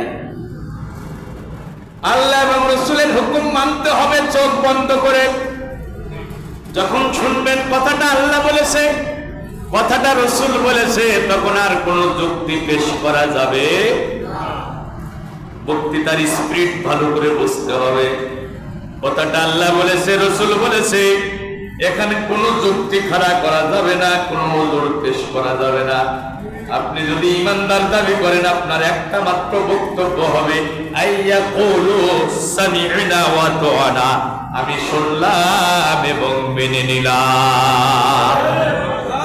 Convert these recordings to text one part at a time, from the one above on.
নাই। আল্লাহ এবং রাসূলের হুকুম মানতে হবে চোখ বন্ধ করে। যখন শুনবেন কথাটা আল্লাহ বলেছে, কথাটা রাসূল বলেছে, তখন আর কোনো যুক্তি পেশ করা যাবে না। বক্তৃতার স্পিরিট ভালো করে বুঝতে হবে। কথাটা আল্লাহ বলেছে, রাসূল বলেছে, এখানে কোনো যুক্তি খাড়া করা যাবে না, কোনো ওজোর পেশ করা যাবে না। আপনি যদি ঈমানদার দাবি করেন, আপনার একটা মাত্র বক্তব্য হবে, আইয়াকুলু সামি'না ওয়া আতা'না, আমি শুনলাম এবং মেনে নিলাম।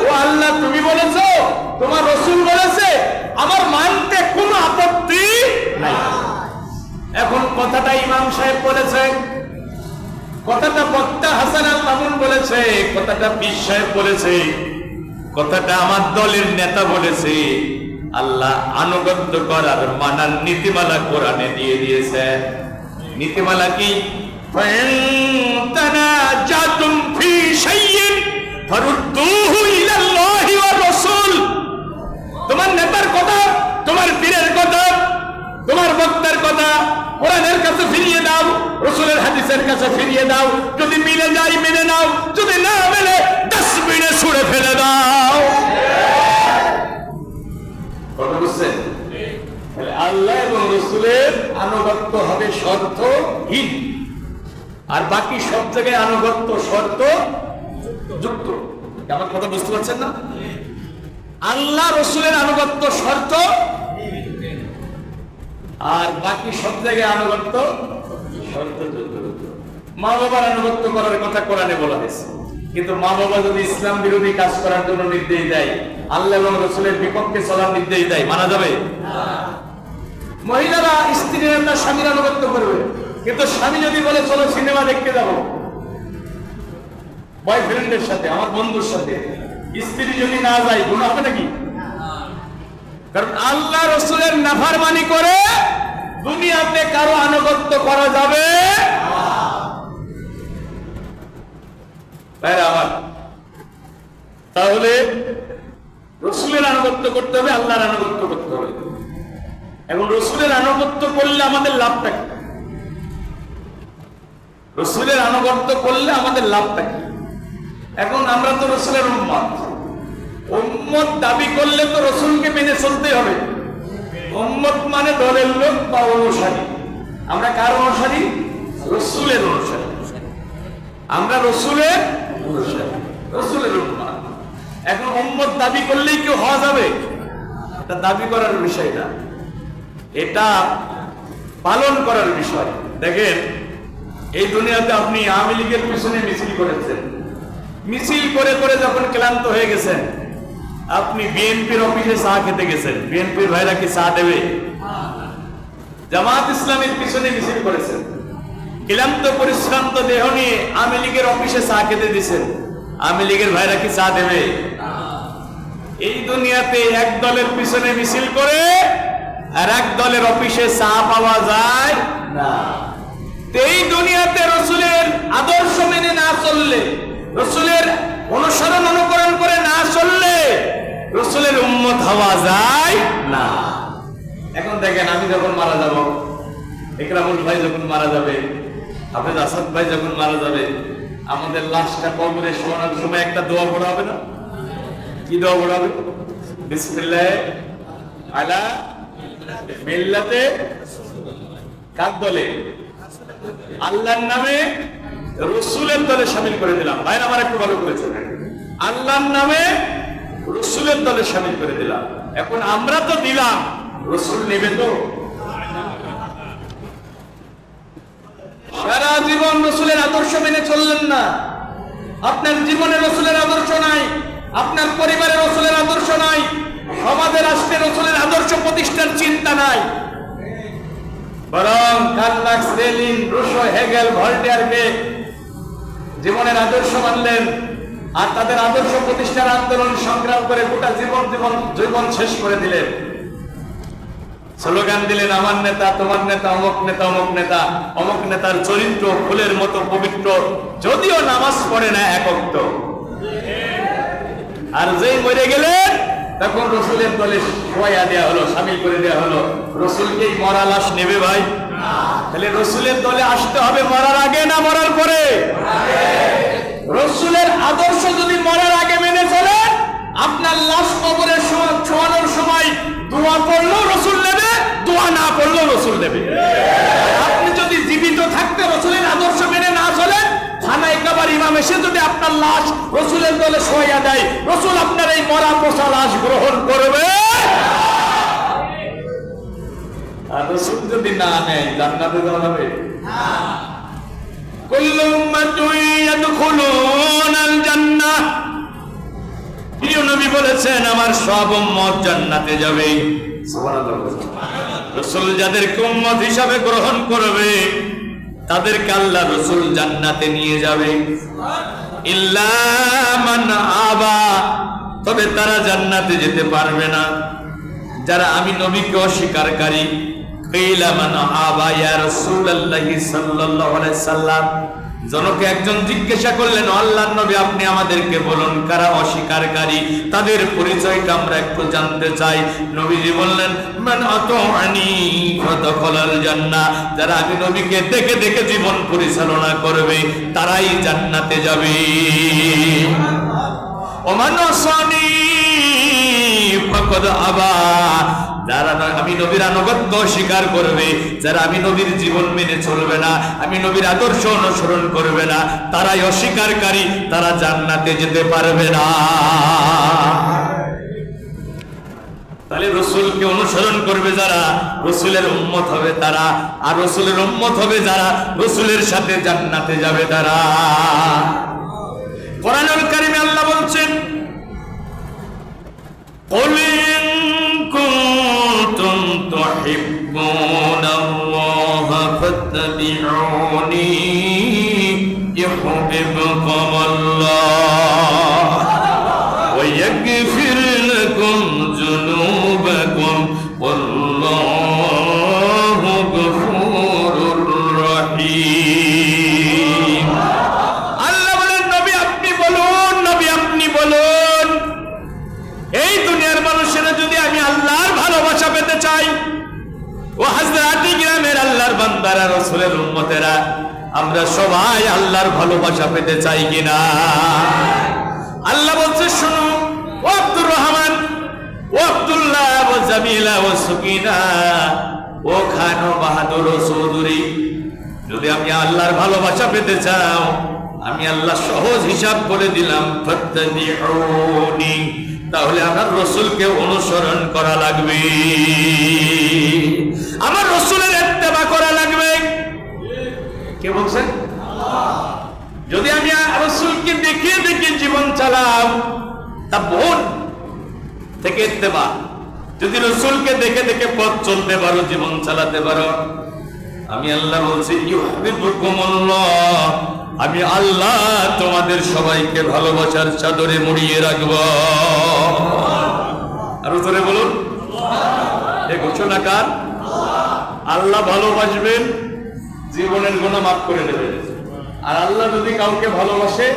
ও আল্লাহ, তুমি বলেছো, তোমার রাসূল বলেছে, আমার মানতে কোনো আপত্তি নাই। এখন কথাটা ইমাম সাহেব বলেছে, কথাটা বক্তা হাসান আল মামুন বলেছে, কথাটা পীর সাহেব বলেছে, কথাটা আমার দলের নেতা বলেছে। আল্লাহ আনুগত্য করার মানার নীতিমালা কোরআনে দিয়ে দিয়েছে। নীতিমালা কি? ফাইন তানাজাতুম ফি শাইইন ফারুদ্দুহু ইলাল্লাহি ওয়া রাসূল। তোমার নেতার কথা, তোমার পীরের কথা, তোমার বক্তার কথা কোরআনের কাছে ফিরিয়ে দাও, রাসূলের হাদিসের কাছে ফিরিয়ে দাও। যদি মিলে যায় মেনে নাও, যদি না মেলে ডাস্টবিনে ছুঁড়ে ফেলে দাও। কথা বুঝছেন? আল্লাহ এবং রাসূলের আনুগত্য হবে শর্তহীন, আর বাকি সব জায়গায় আনুগত্য শর্ত যুক্ত। আমার কথা বুঝতে পারছেন না? আল্লাহ রাসূলের আনুগত্য শর্ত, আর বাকি সব জায়গায় আনুগত্য শর্ত যুক্ত। মা বাবার আনুগত্য করার কথা কোরআনে বলা হয়েছে, কিন্তু মা বাবা যদি ইসলাম বিরোধী কাজ করার জন্য নির্দেশ দেয়, আল্লাহ এবং রাসূলের বিপক্ষে চলার নির্দেশ দেয়, মানা যাবে না। মহিলারা স্ত্রীরা তার স্বামীর আনুগত্য করবে, কিন্তু স্বামী যদি বলে চলো সিনেমা দেখতে যাবো বয়ফ্রেন্ডের সাথে, আমার বন্ধুর সাথে, স্ত্রী যদি না যায়, গুনাহ হবে নাকি? কারণ আল্লাহ রাসূলের নাফরমানি করে দুনিয়াতে কারো আনুগত্য করা যাবে না। তাহলে রাসূলের আনুগত্য করতে হবে, আল্লাহর আনুগত্য করতে হবে। এখন রাসূলের আনুগত্য করলে আমাদের লাভটা কি? রাসূলের আনুগত্য করলে আমাদের লাভটা কি? এখন আমরা তো রাসূলের উম্মত, উম্মত দাবি করলে তো রাসূলকে মেনে চলতে হবে। উম্মত মানে দলের লোক বা অনুসারী। আমরা কার অনুসারী? রাসূলের অনুসারী। আমরা রাসূলের অনুসারী, রাসূলের উম্মত। এখন উম্মত দাবি করলেই কি হওয়া যাবে? এটা দাবি করার বিষয় না, এটা পালন করার বিষয়। দেখেন, এই দুনিয়াতে আপনি আওয়ামী লীগের পিছনে মিছিল করেছেন, মিছিল করে করে যখন ক্লান্ত হয়ে গেছেন, আপনি বিএনপির অফিসে চা খেতে গেছেন। বিএনপির ভাইরা কি চা দেবে? জামাত ইসলামের পিছনে মিছিল করেছেন, ক্লান্ত পরিশ্রান্ত দেহ নিয়ে আওয়ামী লীগের অফিসে চা খেতে দিয়েছেন। আওয়ামী লীগের ভাইরা কি চা দেবে? এই দুনিয়াতে এক দলের পিছনে মিছিল করে আর এক দলের অফিসে চা পাওয়া যায় না। এই দুনিয়াতে রাসূলের আদর্শ মেনে না চললে, রাসূলের অনুসরণ অনুকরণ করে না চললে রাসূলের উম্মত হওয়া যায় না। এখন দেখেন, আমি যখন মারা যাব, ইকরামুল ভাই যখন মারা যাবে, হাফেজ আসাদ ভাই যখন মারা যাবে, আমাদের লাশটা কবরে শোয়ানোর সময় একটা দোয়া পড়া হবে না? কি দোয়া পড়া হবে? বিসমিল্লাহ আলা মিল্লাতে, কার দলে? আল্লাহর নামে রাসূলের দলে শামিল করে দিলাম। ভাই আমার একটু ভালো করেছেন, আল্লাহর নামে রাসূলের দলে শামিল করে দিলাম। এখন আমরা তো দিলাম, রাসূল নেবে তো? সারা জীবন রাসূলের আদর্শ মেনে চললেন না, আপনার জীবনে রাসূলের আদর্শ নাই, আপনার পরিবারে রাসূলের আদর্শ নাই, সমাজে রাষ্ট্রে রাসূলের আদর্শ প্রতিষ্ঠার চিন্তা নাই, বরং Karl Marx, Lenin, Rousseau, Hegel, ভলটেয়ারকে জীবনের আদর্শ মানলেন, আর তাদের আদর্শ প্রতিষ্ঠার আন্দোলন সংগ্রাম করে গোটা জীবন শেষ করে দিলেন। স্লোগান দিলেন, আমার নেতা, তোমার নেতা, অমুক নেতা, অমুক নেতা, অমুক নেতার চরিত্র ফুলের মতো পবিত্র, যদিও নামাজ পড়ে না এক ওয়াক্ত। আর যেই মরে গেলেন, তখন রসুলের দলে শোয়া দেওয়া হলো, সামিল করে দেওয়া হলো। রসুলকেই মরা লাশ নেবে ভাই? তাহলে রসুলের দলে আসতে হবে মরার আগে না মরার পরে? রসুলের আদর্শ যদি মরার আগে মেনে চলেন, আপনার লাশ কবরে ছোঁয়ানোর সময় দোয়া পড়লেও রসুল নেবে, দোয়া না পড়লেও রসুল নেবে। আপনি যদি জীবিত থাকতে রসুলের আদর্শ মেনে না চলেন, থানায় কাবার ইমাম এসে যদি আপনার লাশ রসুলের দলে শোয়া দেয়, রসুল আপনার এই মরা পচা লাশ গ্রহণ করবে। আর রসুল যদি না নেয়, জান্নাতে যাওয়া যাবে? কুল্লু উম্মাতুন ইয়াদখুলুনাল জান্নাহ। প্রিয় নবী বলেছেন, আমার সব উম্মত জান্নাতে যাবে। সুবহানাল্লাহ। রাসূল যাদেরকে উম্মত হিসাবে গ্রহণ করবে, তাদেরকে আল্লাহ রাসূল জান্নাতে নিয়ে যাবে। ইল্লা মান আবা, তবে তারা জান্নাতে যেতে পারবে না যারা আমি নবীকে অস্বীকারী। কিলা মান আবা ইয়া রাসূলুল্লাহ সাল্লাল্লাহু আলাইহি সাল্লাম। জনকে একজন জিজ্ঞাসা করলেন, আল্লাহর নবী আপনি আমাদেরকে বলুন কারা অস্বীকারী, তাদের পরিচয়টা আমরা একটু জানতে চাই। নবীজি বললেন, মান আতাআনি ফাদাখালাল জান্নাহ। যারা আমি নবীকে দেখে দেখে জীবন পরিচালনা করবে, তারাই জান্নাতে যাবে। ওমান আসানি ফাকাদ আবা। যারা আমি নবীর আনুগত্য স্বীকার করবে, যারা আমি নবীর জীবন মেনে চলবে না, আমি নবীর আদর্শ অনুসরণ করবে না, তারাই অস্বীকারী, তারা জান্নাতে যেতে পারবে না। তাহলে রসুলকে অনুসরণ করবে যারা, রসুলের উম্মত হবে তারা। আর রসুলের উম্মত হবে যারা, রসুলের সাথে জান্নাতে যাবে তারা। কোরআনুল কারীমে আল্লাহ বলছেন, قُلْ إِن كُنتُمْ تُحِبُّونَ اللَّهَ فَاتَّبِعُونِي يُحْبِبْكُمُ اللَّهُ وَيَغْفِرْ لَكُمْ ذُنُوبَكُمْ وَاللَّهُ غَفُورٌ رَّحِيمٌ। আল্লাহ বলেন, নবী আপনি বলুন, নবী আপনি বলুন, এই দুনিয়ার মানুষেরা যদি আমি আল্লাহর ভালোবাসা পেতে চাই, ও হাজরাতি গ্রামের আল্লাহর বান্দারা, রাসূলের উম্মতেরা, আমরা সবাই আল্লাহর ভালোবাসা পেতে চাই কিনা? আল্লাহ বলছে, শুনো ও আব্দুর রহমান, ও আব্দুল্লাহ, ও জামিলা, ও সুকিনা, ও খান, ও বাহাদুর, ও চৌধুরী, যদি আমি আল্লাহর ভালোবাসা পেতে চাও, আমি আল্লাহ সহজ হিসাব করে দিলাম, ফাত্তাবিউনি, তাহলে আমার রসুলকে অনুসরণ করা লাগবে, আমার রসুলের ইত্তেবা করা লাগবে। কে বলছেন? যদি আমি রসুলকে দেখে দেখে জীবন চালাও, তা বোন থেকে ইত্তেবা। যদি রসুলকে দেখে দেখে পথ চলতে পারো, জীবন চালাতে পারো, আমি আল্লাহ বলছি, ইউহিব্বুকুমুল্লাহ, আমি আল্লাহ তোমাদের সবাইকে ভালোবাসার চাদরে মুড়িয়ে রাখব। আরো জোরে বলুন, এই ঘোষণা কার? আল্লাহ ভালোবাসবেন, জীবনের গুনাহ মাফ করে দেবেন। আর আল্লাহ যদি কাউকে ভালোবাসে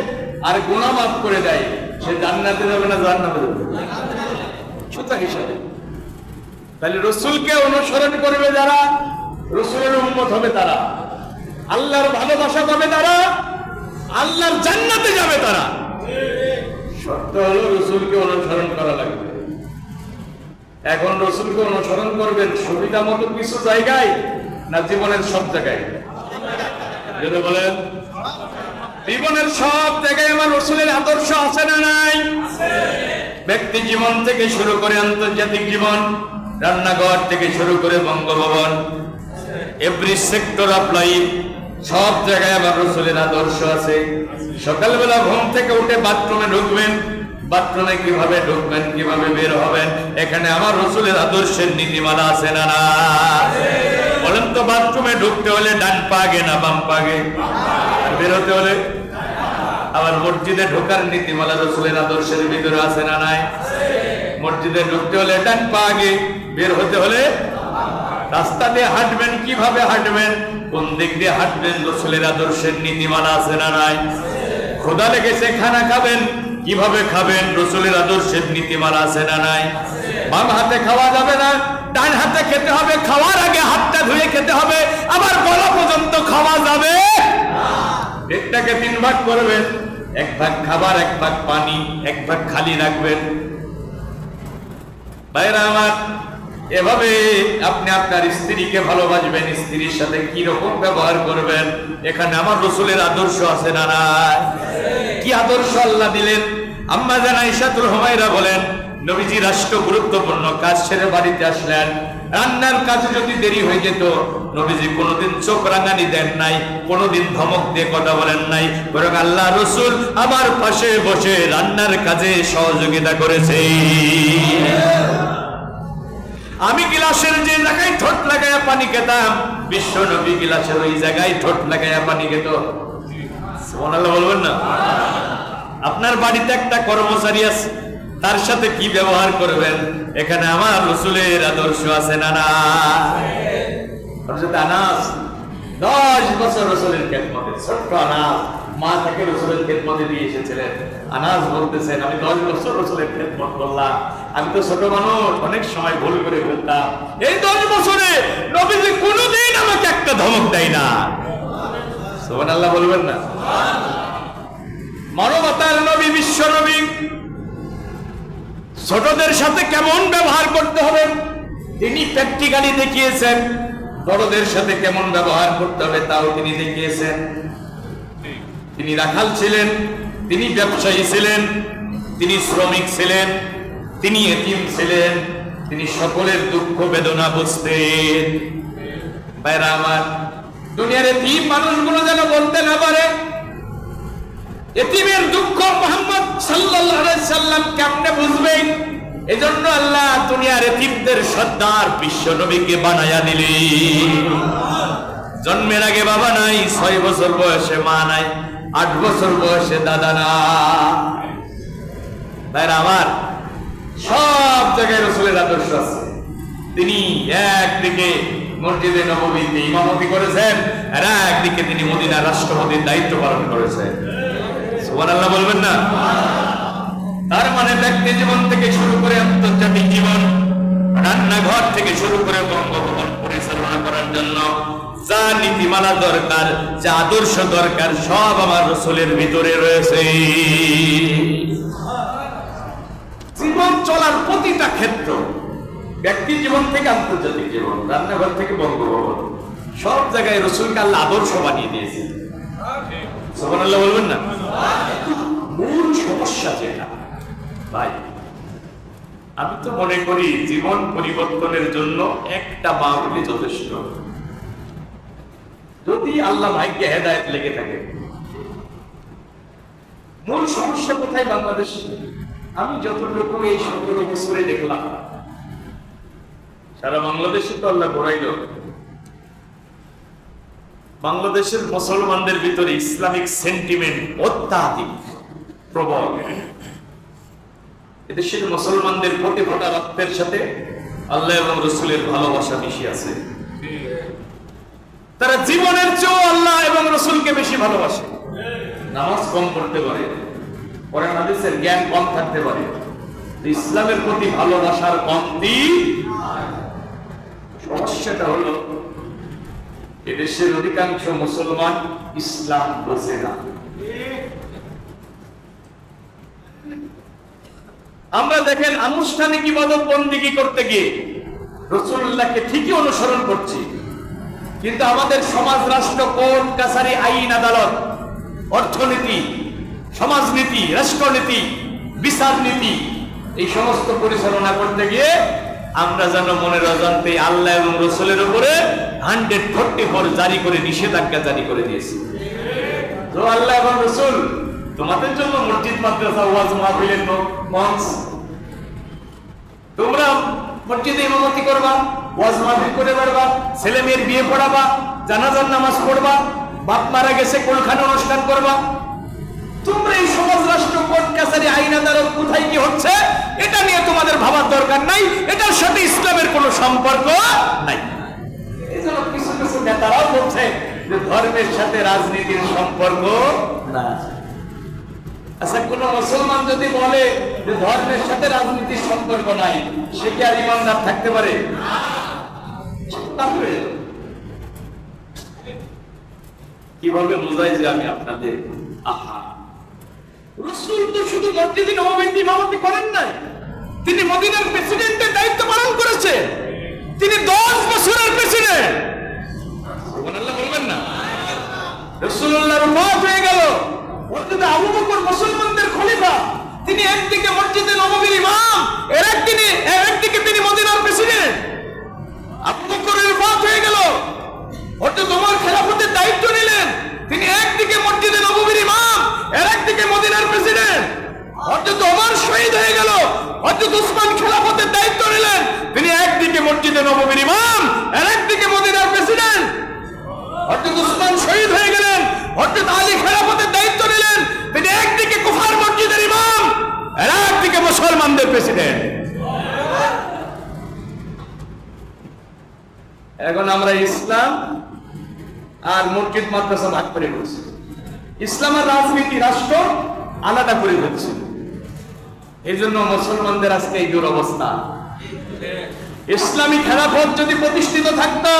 আর গুনাহ মাফ করে দেয়, সে জান্নাতে যাবে না জাহান্নামে যাবে? সুতরাং হিসাবে তাহলে রসুলকে অনুসরণ করবে যারা, রসুলের উম্মত হবে তারা, আল্লাহর ভালোবাসা পাবে তারা, আল্লাহর জান্নাতে যাবে তারা। শর্ত হলো রসুলকে অনুসরণ করা লাগবে। এখন রসুলকে অনুসরণ করবেন সুবিধা মতো কিছু জায়গায়, না জীবনের সব জায়গায়? যদি বলেন জীবনের সব জায়গায় আমার রসুলের আদর্শ আছে না নাই? ব্যক্তি জীবন থেকে শুরু করে আন্তর্জাতিক জীবন, রান্নাঘর থেকে শুরু করে Bangabhaban, every sector of life, সব জায়গায় আমার রসুলের আদর্শ আছে। সকালবেলা ঘুম থেকে উঠে বাথরুমে ঢুকবেন, বাথরুমে কিভাবে ঢুকবেন, কিভাবে বের হবেন, এখানে আমার রসুলের আদর্শের নীতিমালা আছে না না? বলেন তো, বাথরুমে ঢুকতে হলে ডান পা আগে না বাম পা আগে? আর বের হতে হলে? আবার মসজিদে ঢোকার নীতিমালা রসুলের আদর্শের ভিতরে আছে না নাই? মসজিদে ঢুকতে হলে ডান পা আগে, বের হতে হলে? রাস্তা দিয়ে হাঁটবেন, কিভাবে হাঁটবেন, কোন দিক দিয়ে হাঁটবেন, রসুলের আদর্শের নীতিমালা আছে না নাই? ক্ষুধা লেগেছে, খানা খাবেন, কিভাবে খাবেন রসুলের আদর্শের নীতিমালা আছে না নাই? বাম হাতে খাওয়া যাবে না, ডান হাতে খেতে হবে, খাওয়ার আগে হাতটা ধুয়ে খেতে হবে, আবার গলা পর্যন্ত খাওয়া যাবে। পেটটাকে 3 ভাগ করবেন, 1 ভাগ খাবার, 1 ভাগ পানি, 1 ভাগ খালি রাখবেন। ভাইরা আমার, এভাবে আপনি আপনার স্ত্রীকে ভালোবাসবেন, স্ত্রীর সাথে কি রকম ব্যবহার করবেন, এখানে আমার রসুলের আদর্শ আছে না নাই? কি আদর্শ আল্লাহ দিলেন? আম্মা জান আয়েশাতুল হুমায়রা বলেন, নবীজি রাষ্ট্র গুরুত্বপূর্ণ কাজ ছেড়ে বাড়িতে আসলেন, রান্নার কাজে যদি দেরি হয়ে যেত, নবীজি কোনোদিন চোখ রাঙানি দেন নাই, কোনোদিন ধমক দিয়ে কথা বলেন নাই, বরং আল্লাহ রসুল আমার পাশে বসে রান্নার কাজে সহযোগিতা করেছে। আমি গিলাসের যে জায়গায় ঠোঁট লাগাইয়া পানি খেতাম, বিশ্ব নবী গিলাসের ওই জায়গায় ঠোঁট লাগাইয়া পানি খেত। সুবহানাল্লাহ বলবেন না? আপনার বাড়িতে একটা কর্মচারী আছে, তার সাথে কি ব্যবহার করবেন, এখানে আমার রসুলের আদর্শ আছে না না? আনাস 10 বছর রসুলের খেদমতে, ছোট্ট আনাস, মা তাকে রসুলের খেদমতে দিয়ে এসেছিলেন। আনাস বলতেছেন, আমি 10 বছর রসুলের খেদমত করলাম, আমি তো ছোট মানুষ, অনেক সময় ভুল করে ফেলতাম। এই 10 বছরে নবীজি কোনোদিন আমাকে একটা ধমক দেয় না। সুবহানাল্লাহ বলবেন না? মানবতার নবী, বিশ্ব নবী, ছোটদের সাথে কেমন ব্যবহার করতে হবে তিনি প্র্যাকটিক্যালি দেখিয়েছেন, বড়দের সাথে কেমন ব্যবহার করতে হবে তাও তিনি দেখিয়েছেন। তিনি রাখাল ছিলেন, তিনি ব্যবসায়ী ছিলেন, তিনি শ্রমিক ছিলেন, তিনি এতিম ছিলেন, তিনি সকলের দুঃখ বেদনা বুঝতেন। ভাইরা আমার, দুনিয়ার এতিম মানুষগুলো যেন বলতে না পারে এতিমের দুঃখ মুহাম্মদ সাল্লাল্লাহু আলাইহি সাল্লাম কেমনে বুঝবেন, এজন্য আল্লাহ দুনিয়ার এতিমদের সর্দার বিশ্ব নবীকে বানায়া দিলেন। জন্মের আগে বাবা নাই, 6 বছর বয়সে মা নাই, 8 বছর বয়সে দাদা নাই। ভাইরা আমার, সব জায়গায় রাসূলের আদর্শ আছে। তিনি একদিকে মসজিদে নববীতে ইমামতি করেছেন, আর একদিকে তিনি মদিনার রাষ্ট্রপতির দায়িত্ব পালন করেছেন। সুবহানাল্লাহ বলবেন না? তার মানে ব্যক্তি জীবন থেকে শুরু করে আন্তর্জাতিক জীবন, রান্নাঘর থেকে শুরু করে বঙ্গভবন পরিচালনা করার জন্য যা নীতিমালা দরকার, যা আদর্শ দরকার, সব আমার রাসূলের ভিতরে রয়েছে। জীবন চলার প্রতিটা ক্ষেত্র, ব্যক্তি জীবন থেকে আন্তর্জাতিক জীবন, রান্নাঘর থেকে বঙ্গভবন, সব জায়গায় রাসূলকে আল্লাহ আদর্শ বানিয়ে দিয়েছেন। সুবহানাল্লাহ বলবেন না? মূল সমস্যা যেটা, ভাই আমি তো মনে করি জীবন পরিবর্তনের জন্য একটা মা হলে যথেষ্ট, যদি আল্লাহ ভাগ্যে হেদায়েত লেগে থাকে। মূল সমস্যা কোথায় বাংলাদেশে? আমি যতটুকু এই 17 বছরে দেখলাম, সারা বাংলাদেশে তো আল্লাহ ঘোরাইল, বাংলাদেশের মুসলমানদের ভিতরে ইসলামিক সেন্টিমেন্ট অত্যাধিক প্রবল। এদেশের মুসলমানদের কোটি ফোটা রক্তের সাথে আল্লাহ এবং রাসূলের ভালোবাসা মিশে আছে। তারা জীবনের চেয়েও আল্লাহ এবং রাসূলকে বেশি ভালোবাসে। নামাজ কম পড়তে পারে, কোরআন হাদিসের জ্ঞান কম থাকতে পারে, ইসলামের প্রতি ভালোবাসার কমতি। সমস্যাটা হলো এদেশের অধিকাংশ মুসলমান ইসলাম বোঝে না। আমরা দেখেন আনুষ্ঠানিক ইবাদত বন্দেগী করতে গিয়ে রাসূলুল্লাহকে ঠিকই অনুসরণ করছি, কিন্তু আমাদের সমাজ, রাষ্ট্র, কোর্ট কাছারি, আইন আদালত, অর্থনীতি, সমাজনীতি, রাষ্ট্রনীতি, বিচার নীতি, এই সমস্ত পরিচালনা করতে গিয়ে আমরা যেন মনের অজান্তে আল্লাহ এবং রাসূলের উপরে 144 জারি করে নিষেধাজ্ঞা জারি করে দিয়েছি। তো আল্লাহ এবং রাসূল তোমাদের জন্য মসজিদ, মাদ্রাসা, ওয়াজ মাহফিলের মঞ্চ, তোমরা মসজিদে ইমামতি করবা, ওয়াজ মাহফিল করে বেড়াবা, ছেলে মেয়ের বিয়ে পড়াবা, জানাজার নামাজ পড়বা, বাপ মারা গেছে কোলখানে অনুষ্ঠান করবা। তোমরা এই সমাজ, রাষ্ট্র, কোর্ট কাছারি, আইন আদালত কোথায় কি হচ্ছে এটা নিয়ে তোমাদের ভাবার দরকার নাই, এটার সাথে ইসলামের কোনো সম্পর্ক নাই। এই জন্য কিছু কিছু নেতারাও বলছে যে ধর্মের সাথে রাজনীতির সম্পর্ক না। আচ্ছা, কোন মুসলমান যদি বলে যে ধর্মের সাথে রাজনীতির সম্পর্ক নাই, সে কি আর ইমানদার থাকতে পারে? কিভাবে বুঝাই যে আমি আপনাদের? রাসূল তো শুধু মসজিদে নববীতে ইমামতি করেন নাই, তিনি মদিনার প্রেসিডেন্টের দায়িত্ব পালন করেছেন। তিনি 10 বছরের প্রেসিডেন্ট। সুবহানাল্লাহ বলবেন না? রাসূলুল্লাহর ওফাত হয়ে গেল, হযরত আবু বকর মুসলমানদের খলিফা, তিনি একদিকে মসজিদে নববীর ইমাম, একদিকে তিনি মদিনার প্রেসিডেন্ট। আবু বকরের ওফাত হয়ে গেল, হযরত ওমর খেলাফতের দায়িত্ব নিলেন, তিনি একদিকে মসজিদে নববীর ইমাম, একদিকে মদিনার প্রেসিডেন্ট। হযরত ওমর শহীদ হয়ে গেল, হযরত উসমান খেলাফতের দায়িত্ব নিলেন, তিনি একদিকে মসজিদে নববীর ইমাম, একদিকে মদিনার প্রেসিডেন্ট। হযরত উসমান শহীদ হয়ে গেলেন, হযরত আলী খেলাফতের দায়িত্ব নিলেন, তিনি একদিকে কুফার মসজিদের ইমাম, একদিকে মুসলমানদের প্রেসিডেন্ট। এখন আমরা ইসলাম আর মসজিদ মাদ্রাসা ভাগ করে বলছি, ইসলাম আর রাজনীতি রাষ্ট্র আলাদা করে দিচ্ছে। এই জন্য মুসলমানদের আজকে এই দুরবস্থা। ইসলামী খেলাফত যদি প্রতিষ্ঠিত থাকতো,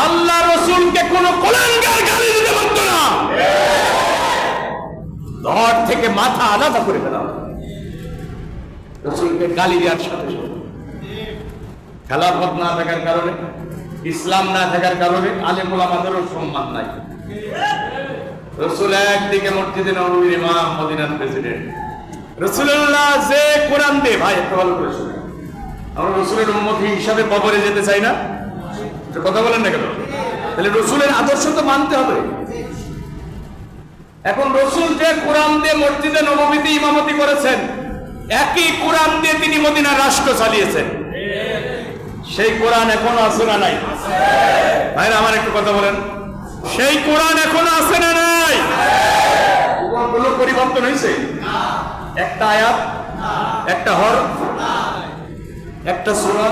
আল্লাহ রসুলকে কোন কুলাঙ্গার গালি দিতে পারত না। ধর থেকে মাথা আলাদা করে ফেলা, রসুলকে গালি দেওয়ার সাথে সাথে। খেলাফত না থাকার কারণে, ইসলাম না থাকার কারণে আলেম ওলামাদেরও সম্মান নাই। রসুল একদিকে মসজিদে নববীর ইমাম, মদিনার প্রেসিডেন্ট। রাসূলুল্লাহ যে কোরআন দিয়ে, ভাই একটু ভালো করে শুনুন, আমরা রসুলের উম্মত হিসাবে কবরে যেতে চাই না? কথা বলেন না কেন? তাহলে রসুলের আদর্শ তো মানতে হবে। এখন রসুল যে কোরআন দিয়ে মসজিদে নববীতে ইমামতি করেছেন, একই কোরআন দিয়ে তিনি মদিনার রাষ্ট্র চালিয়েছেন। সেই কোরআন এখনো আছে না নাই? ভাইরা আমার একটু কথা বলেন, সেই কোরআন এখনো আছে না নাই? কোনো পরিবর্তন হয়েছে? একটা আয়াত, একটা হরফ, একটা সূরা।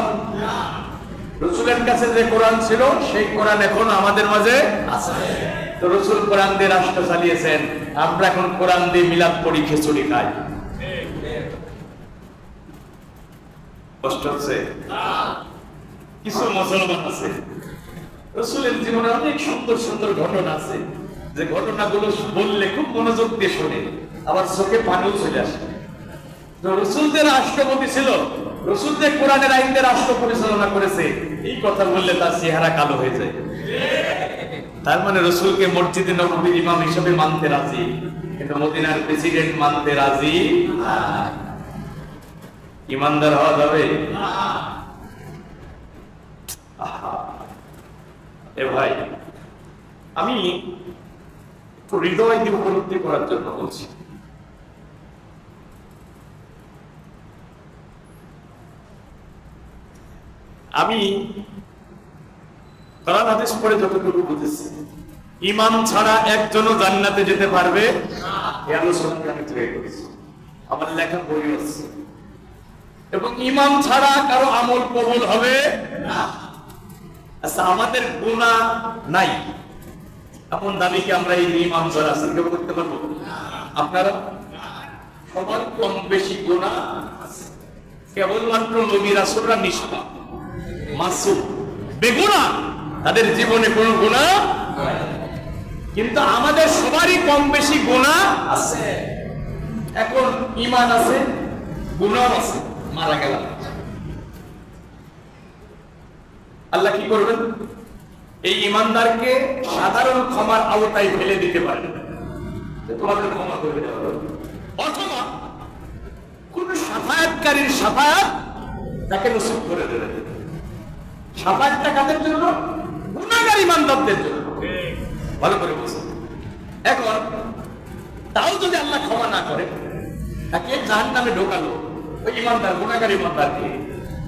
রসুলের কাছে যে কোরআন ছিল, সেই কোরআন এখন আমাদের মাঝে আছে। তো রসুল কোরআন দিয়ে রাষ্ট্র চালিয়েছেন, আমরা এখন কোরআন দিয়ে মিলাদ পড়ি, খিচুড়ি খাই। কষ্ট হচ্ছে? কিছু মুসলমান আছে, রসুলের জীবনে অনেক সুন্দর সুন্দর ঘটনা আছে, যে ঘটনাগুলো বললে খুব মনোযোগ দিয়ে শোনে, আবার চোখে পানিও চলে আসে। রসুল যে রাষ্ট্রপতি ছিল, রসুল যে কোরআনের আইন দিয়ে রাষ্ট্র পরিচালনা করেছে, এই কথা বললে তার চেহারা কালো হয়ে যায়। তার মানে রসুলকে মসজিদে নববীর ইমাম হিসেবে মানতে রাজি, কিন্তু মদিনার প্রেসিডেন্ট মানতে রাজি। ইমানদার হওয়া যাবে? এ ভাই, আমি হৃদয় দিয়ে উপলব্ধি করার জন্য বলছি। আমি কোরআন হাদিস পড়ে যতটুকু বুঝেছি, ঈমান ছাড়া একজনও জান্নাতে যেতে পারবে এই আলোচনা আমি তৈরি করেছি, আমার লেখা বই আছে। এবং ঈমান ছাড়া কারো আমল কবুল হবে না। আচ্ছা, আমাদের গুনাহ নাই এমন দাবি কি আমরা এই ঈমান ছাড়া কেউ করতে পারবো? আপনারা সবার কম বেশি গুনাহ আছে, কেবলমাত্র নবী রাসূলরা নিষ্পাপ, মাসুম, বেগুনাহ, তাদের জীবনে কোনো গুনাহ নাই। কিন্তু আমাদের সবারই কম বেশি গুনাহ আছে। এখন ঈমান আছে, গুনাহ আছে, মারা গেলাম, আল্লাহ কি করবেন? এই ঈমানদারকে সাধারণ ক্ষমার আওতায় ফেলে দিতে পারেন, তোমাদের ক্ষমা করে দেওয়া হবে। অথবা কোন শাফায়াতকারীর শাফায়াত তাকে নসিব করে দেবেন। শাফায়াতটা কাদের জন্য? গুনাহগার ঈমানদারদের জন্য। ভালো করে বুঝুন। এখন তাও যদি আল্লাহ ক্ষমা না করে, তাকে জাহান্নামে ঢোকালো ওই ঈমানদার, গুনাহগার ঈমানদারকে,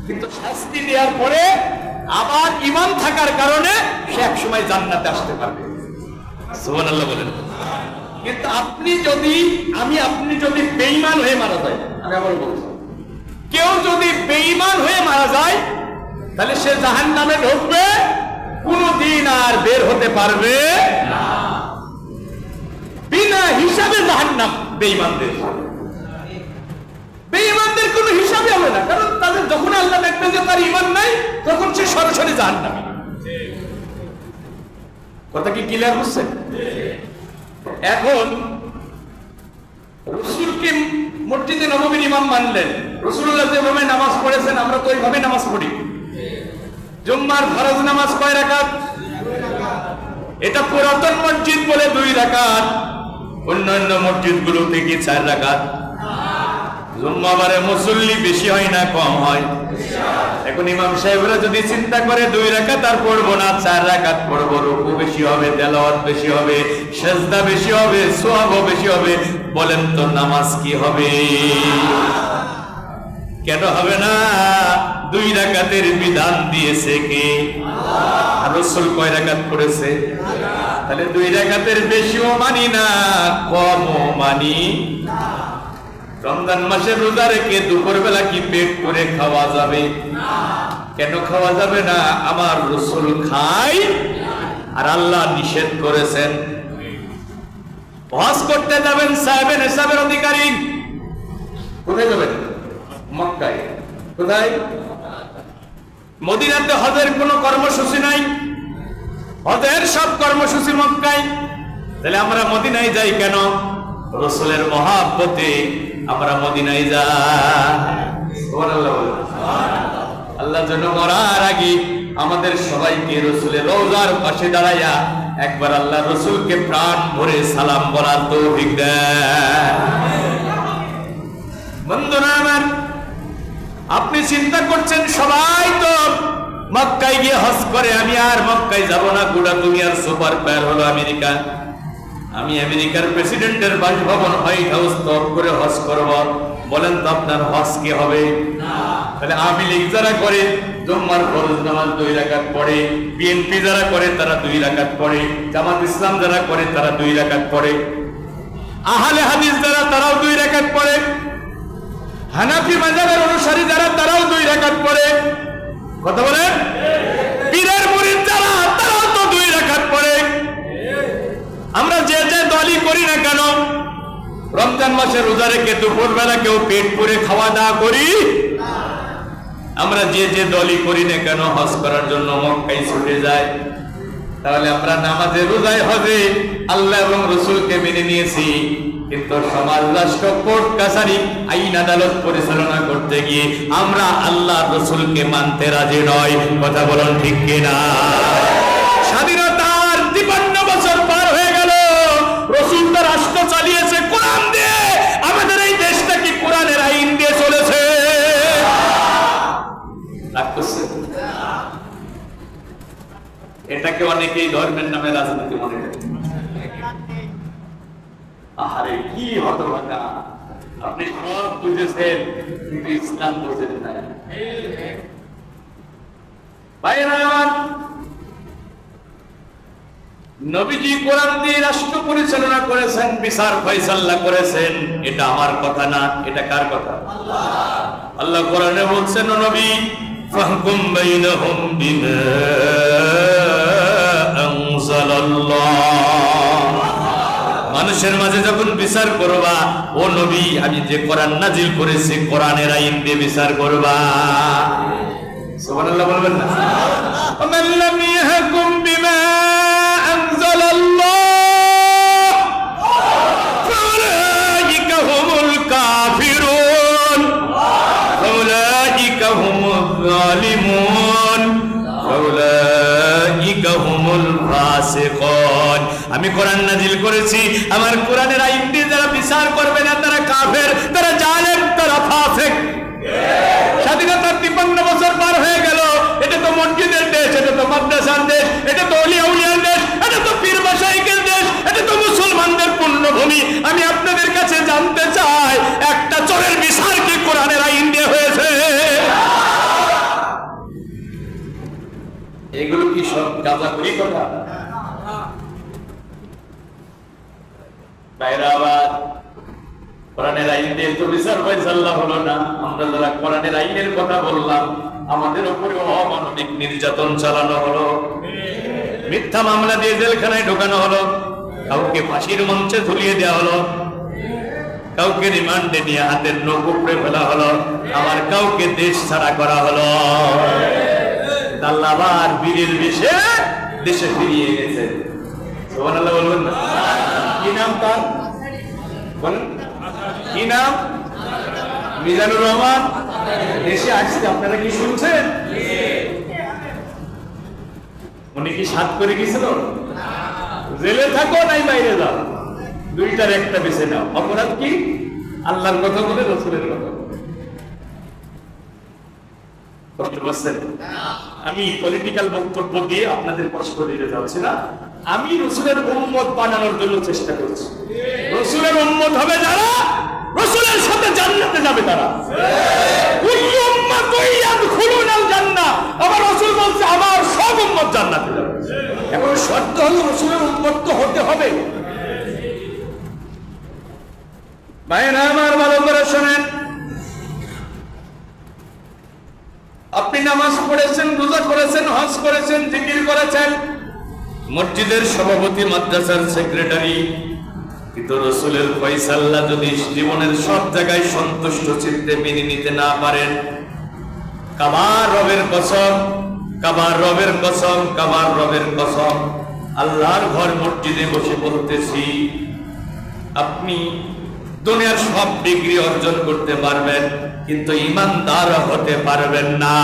কিন্তু শাস্তি দেওয়ার পরে আবার ঈমান থাকার কারণে সে এক সময় জান্নাতে আসতে পারবে। সুবহানাল্লাহ বলেন। কিন্তু আপনি যদি বেঈমান হয়ে মারা যায়, আমি আবার বলছি, কেউ যদি বেঈমান হয়ে মারা যায়, তাহলে সে জাহান্নামে ঢুকবে, কোনদিন আর বের হতে পারবে না। বিনা হিসাবে জাহান্নাম। বেঈমানদের। বেঈমানদের কোনো হিসাবই হবে না, কারণ তাদের যখন আল্লাহ দেখবে যে তার ঈমান নাই, তখন সে সরাসরি জাহান্নামী। কথা কি ক্লিয়ার হচ্ছে? এখন রাসূলকে মসজিদে নববীর ইমাম মানলেন, রাসূলুল্লাহ যেভাবে নামাজ পড়েছেন আমরা তো ওইভাবে নামাজ পড়ি। জুম্মার ফরজ নামাজ কয় রাকাত? এটা পুরাতন মসজিদ বলে 2 রাকাত, অন্যান্য মসজিদগুলোতে কি 4 রাকাত? জুম্মাবারে মুসল্লি বেশি হয় না কম হয়? এখন ইমাম সাহেবরা যদি চিন্তা করে 2 রাকাত আর পড়বো না, 4 রাকাত পড়বো, রুকু বেশি হবে, তেলাওয়াত বেশি হবে, সিজদা বেশি হবে, সওয়াবও বেশি হবে, বলেন তো নামাজ কি হবে? কেন হবে না? 2 রাকাতের বিধান দিয়েছে কে? আল্লাহ। আর রাসূল কয় রাকাত পড়েছে? তাহলে 2 রাকাতের বেশিও মানি না, কমও মানি না। রমজান মাসে রোজা রেখে দুপুরবেলা কি পেট করে খাওয়া যাবে? কেন খাওয়া যাবে না? আমার রাসূল খায় আর আল্লাহ নিষেধ করেছেন। হজ করতে যাবেন, সাহেবের হিসাবের অধিকারী কোথায় যাবেন? মক্কায়। কোথায়? মদিনাতে হজের কোনো কর্মসূচি নাই, হজের সব কর্মসূচি মক্কায়। তাহলে আমরা মদিনায় যাই কেন? রাসূলের মহব্বতে আমরা মদিনায় যাই। সুবহানাল্লাহ। আল্লাহ যেন মরার আগে আমাদের সবাইকে রাসূলের রওজার পাশে দাঁড়ায়া একবার আল্লাহ রাসূলকে প্রাণ ভরে সালাম বলার তৌফিক দেন। বন্ধুরা আমার, আপনি চিন্তা করছেন সবাই তো মক্কায় গিয়ে হজ করে, আমি আর মক্কায় যাব না, গোটা দুনিয়ার সুপার পাওয়ার হলো আমেরিকা, আমি আমেরিকার প্রেসিডেন্টের বাসভবন হোয়াইট হাউস ত্যাগ করে হজ করব। বলেন তো আপনার হজ কি হবে? তাহলে আওয়ামী লীগ যারা করে জুম্মার ফরজ নামাজ 2 রাকাত পড়ে, বিএনপি যারা করে তারা 2 রাকাত পড়ে, জামাত ইসলাম যারা করে তারা 2 রাকাত পড়ে, আহলে হাদিস যারা তারাও 2 রাকাত পড়ে, হানাফি মাযহাবের অনুসারী যারা তারাও 2 রাকাত পড়ে। কথা বলেন? পীরের মুরিদ যারা তারাও তো 2 রাকাত পড়ে। আমরা যে যে দলই করি না কেন, রমজান মাসে রোজা রেখে দুপুরবেলা কেউ পেট পুরে খাওয়া দাওয়া করি? আমরা যে যে দলই করি না কেন হজ করার জন্য মক্কায় ছুটে যায়। তাহলে আমরা নামাজে, রোজায়, হজে আল্লাহ এবং রাসূলকে মেনে নিয়েছি, কিন্তু সমাজ, রাষ্ট্র, কোর্ট কাছারি, আইন আদালত পরিচালনা করতে গিয়ে আমরা আল্লাহ রাসূলকে মানতে রাজি নয়। কথা বলুন ঠিক কিনা? স্বাধীনতার 53 বছর পার হয়ে গেল, রাসূল তো রাষ্ট্র চালিয়েছে কোরআন দিয়ে, আমাদের এই দেশটা কি কোরআনের আইন দিয়ে চলেছে? এটাকে অনেকেই ধর্মের নামে রাজনীতি মনে করে। আরে কি হতভাগা, আপনি সব বুঝেছেন কিন্তু ইসলাম বুঝেন না। ভাইরা আমার, নবীজি কোরআন দিয়ে রাষ্ট্র পরিচালনা করেছেন, বিচার ফয়সালা করেছেন। এটা আমার কথা না, এটা কার কথা? আল্লাহ কোরআনে বলছেন, ও নবী, ফাহকুম বাইনাহুম বিমা আনজালাল্লাহ। মানুষের মাঝে যখন বিচার করবা, ও নবী, আমি যে কোরআন নাজিল করেছি কোরআনের আইন দিয়ে বিচার করবা। সুবহানাল্লাহ বলবেন না? ওমান লাম ইয়াহকুম বিমা আনজালাল্লাহ ফাউলাইকা হুমুল কাফিরুন ফাউলাইকা হুমুল যালিমুন ফাউলাইকা হুমুল ফাসিকুন। আমি কোরআন নাজিল করেছি, আমার কোরআনের আইন দিয়ে যারা বিচার করবে না তারা কাফের, তারা জালেম, তারা ফাসিক। স্বাধীনতার 53 বছর পার হয়ে গেল, এটা তো মসজিদের দেশ, এটা তো মাদ্রাসার দেশ, এটা তো ওলিয়া উলিয়ার দেশ, এটা তো পীর মাশায়েখের দেশ, এটা তো মুসলমানদের পুণ্যভূমি। আমি আপনাদের কাছে জানতে চাই, একটা চোরের বিচার কি কোরআনের আইন দিয়ে হয়েছে? এগুলো কি সব গাঁজাখুরি কথা? বাইরাবাদ কোরআনের আইন দিয়ে তো বিচার ফয়সালা হলো না। আমরা যারা কোরআনের আইনের কথা বললাম, আমাদের উপরে অমানবিক নির্যাতন চালানো হলো, মিথ্যা মামলা দিয়ে জেলখানায় ঢোকানো হলো, কাউকে ফাঁসির মঞ্চে ঝুলিয়ে দেওয়া হলো। কাউকে রিমান্ডে নিয়ে হাতের নখ উপড়ে ফেলা হলো, আবার কাউকে দেশ ছাড়া করা হলো। আল্লাহ আবার বীরের বেশে দেশে ফিরিয়ে গেছে। সুবহানাল্লাহ বলবেন না? কি নাম তার? বলেন কি নাম? মিজানুর রহমান দেশে আসছে, আপনারা কি শুনছেন? উনি কি সাত করে গেছিল? জেলে থাকো নাই বাইরে যাও, দুইটার একটা বেছে নাও। অপরাধ কি? আল্লাহর কথা বলে, রসুলের কথা বলে। আমি পলিটিক্যাল বক্তব্য দিয়ে আপনাদের কষ্ট দিতে যাচ্ছি না। আমি রসুলের উম্মত বানানোর জন্য চেষ্টা করছি। রসুলের উম্মত হবে যারা, রসুলের সাথে জান্নাতে যাবে তারা। কুল্লু উম্মাতুন ইয়াদখুলুনাল জান্নাহ, আমার রসুল বলছে আমার সব উম্মত জান্নাতে যাবে। এখন শর্ত হলো রসুলের উম্মত তো হতে হবে। ভাইরা আমার, ভালো করে শোনেন। আপনি নামাজ পড়েছেন, রোজা করেছেন, হজ করেছেন, জিকির করেছেন, মসজিদের সভাপতি, মাদ্রাসার সেক্রেটারি, কিন্তু রসুলের ফয়সালা যদি জীবনের সব জায়গায় সন্তুষ্ট চিত্তে মেনে নিতে না পারেন, কাবার রবের কসম, কাবার রবের কসম, কাবার রবের কসম, আল্লাহর ঘর মসজিদে বসে বলতেছি, আপনি দুনিয়ার সব ডিগ্রি অর্জন করতে পারবেন কিন্তু ইমানদার হতে পারবেন না।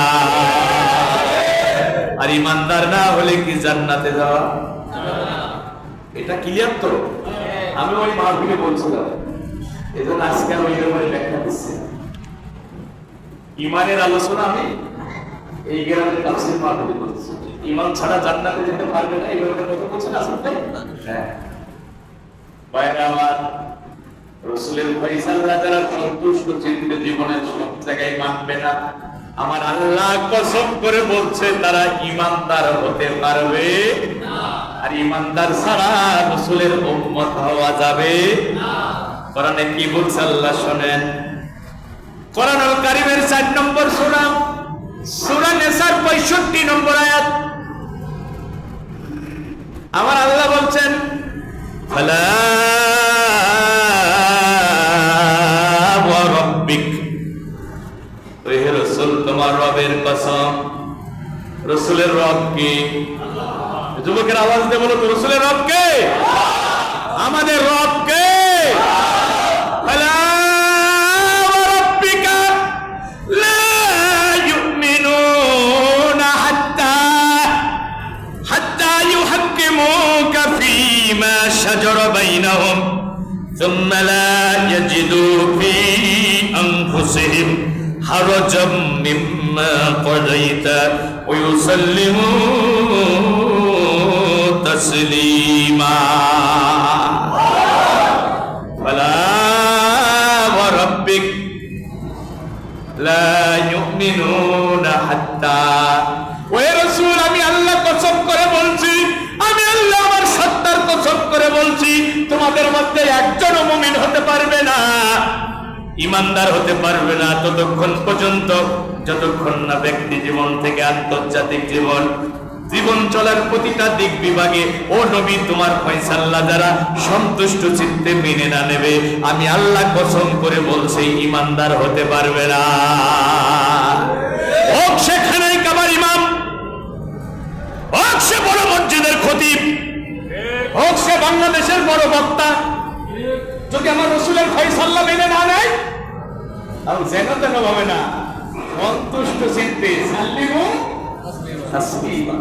আর ইমানদার না হলে কি জান্নাতে যাওয়া? এটা ক্লিয়ার তো? আমি ওই মাহফিলে বলছিলাম, এজন্য আজকে ওই ব্যাপারে ব্যাখ্যা দিচ্ছি। ইমানের আলোচনা আমি এই গ্রামের তাফসীর মাহফিলে বলছি। ইমান ছাড়া জান্নাতে যেতে পারবে না, এই ব্যাপারে কথা বলছেন আসলে? হ্যাঁ ভাইরা আমার, রসুলের ফয়সালা যারা সন্তুষ্ট চিত্তে জীবনের সব জায়গায় মানবে না, আমার আল্লাহ কসম করে বলছে তারা ইমানদার হতে পারবে না। আর ইমানদার ছাড়া রসুলের উম্মত হওয়া যাবে না। কোরআনে কি বলছে আল্লাহ শোনেন। কোরআনুল কারীমের 4 নম্বর সূরা, সূরা নিসার 65 নম্বর আয়াত, আমার আল্লাহ বলছেন, ফালা তোমার রবের কসম। রসুলের রব কি? যুবকের আওয়াজ দিয়ে বলো তো, রসুলের রব কে? আমাদের রব কে? ফালা ওয়া রাব্বিকা লা ইউমিনুনা হাত্তা ইউহাক্কিমুকা ফীমা শাজারা বাইনাহুম সুম্মা লা ইয়াজিদু ফী আনফুসিহিম হারাজাম মিম্মা কাযাইতা ওয়া ইউসাল্লিমু তাসলিমা। ফালা ওয়া রাব্বিক লা ইউমিনুনা হাত্তা, ওহে রাসূল আমি আল্লাহ কসম করে বলছি, আমি আল্লাহ আমার সত্তার কসম করে বলছি, তোমাদের মধ্যে একজনও মুমিন হতে পারবে না, ইমানদার হতে পারবে না ততক্ষণ পর্যন্ত যতক্ষণ না ব্যক্তি জীবন থেকে আন্তর্জাতিক জীবন, জীবন চলার প্রতিটা দিক বিভাগে ও নবী তোমার ফয়সালা যারা সন্তুষ্ট চিত্তে মেনে না নেবে, আমি আল্লাহ কসম করে বলছি ইমানদার হতে পারবে না। হোক সেখানে কাবার ইমাম, হোক সে বড় মসজিদের খতিব, হোক সে বাংলাদেশের বড় বক্তা, যদি আমার রসুলের ফয়সালা মেনে না নেয়, আর যেন তেন ভাবে না, সন্তুষ্ট চিত্তে সাল্লিমু তাসলিমা,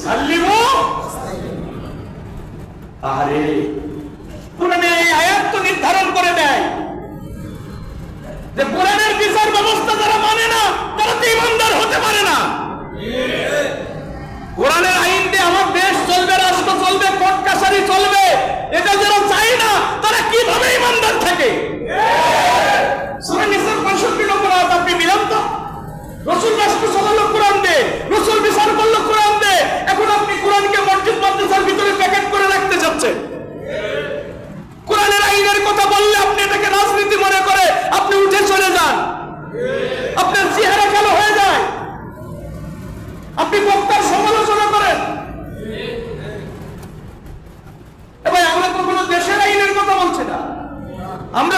সাল্লিমু। আরে কোরআনে এই আয়াত তো নির্ধারণ করে দেয় যে কোরআনের বিচার ব্যবস্থা যারা মানে না তারা তো ইমানদার হতে পারে না। কোরআনের আইন দিয়ে আমার দেশ চলবে, রাষ্ট্র চলবে, কোর্ট কাছারি চলবে, এটা যারা চায় না তারা কিভাবে ইমানদার থাকে? সূরা নিসার 65 নম্বর আয়াত আপনি মিলান তো। রাসূল রাষ্ট্র চালালো কোরআন দিয়ে, রাসূল বিচার করলো কোরআন দিয়ে, এখন আপনি কোরআনকে মসজিদ মাদ্রাসার ভিতরে প্যাকেট করে রাখতে চাচ্ছেন। কোরআনের আইনের কথা বললে আপনি এটাকে রাজনীতি মনে করে আপনি উঠে চলে যান, আপনার চেহারা কালো হয়ে যায়, আপনি বক্তার সমালোচনা করেন। এবার আমরা তো কোনো দেশের আইনের কথা বলছি না, আমরা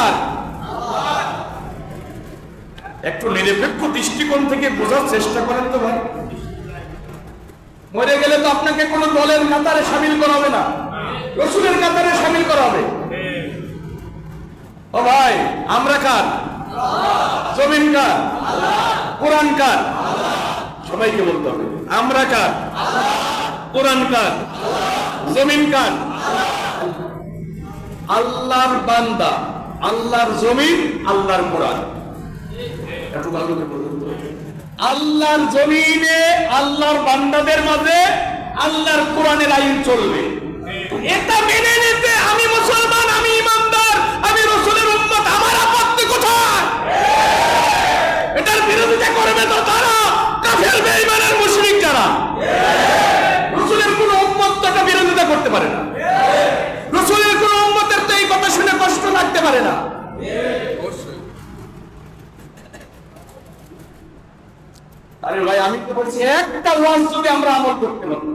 কার? একটু নিরপেক্ষ দৃষ্টিকোণ থেকে বোঝার চেষ্টা করেন তো ভাই। মরে গেলে তো আপনাকে কোনো দলের কাতারে শামিল করা হবে না, রাসূলের কাতারে শামিল করা হবে। ও ভাই, আমরা কার? জমিন কার? কোরআন কার? সবাইকে বলতে হবে আমরা কার? কোরআন কার? জমিন কার? আল্লাহর বান্দা, আল্লাহর জমিন, আল্লাহর কোরআন। একটু ভালো করে বলুন তো। আল্লাহর জমিনে আল্লাহর বান্দাদের মাঝে আল্লাহর কোরআনের আইন চলবে। এটা মেনে নিতে আমি মুসলমান, আমি ইমানদার, আমি রাসূলের উম্মত, আমার আপত্তি কোথায়? এটার বিরোধিতা করবে তো তারা কাফের বেঈমানের মুশরিক যারা। রাসূলের কোন উম্মত তো এটা বিরোধিতা করতে পারে না। রাসূলের কোন উম্মতের তো এই কথা শুনে কষ্ট লাগতে পারে না। আরে ভাই, আমি তো বলছি একটা ওয়াজ যদি আমরা আমল করতে পারি,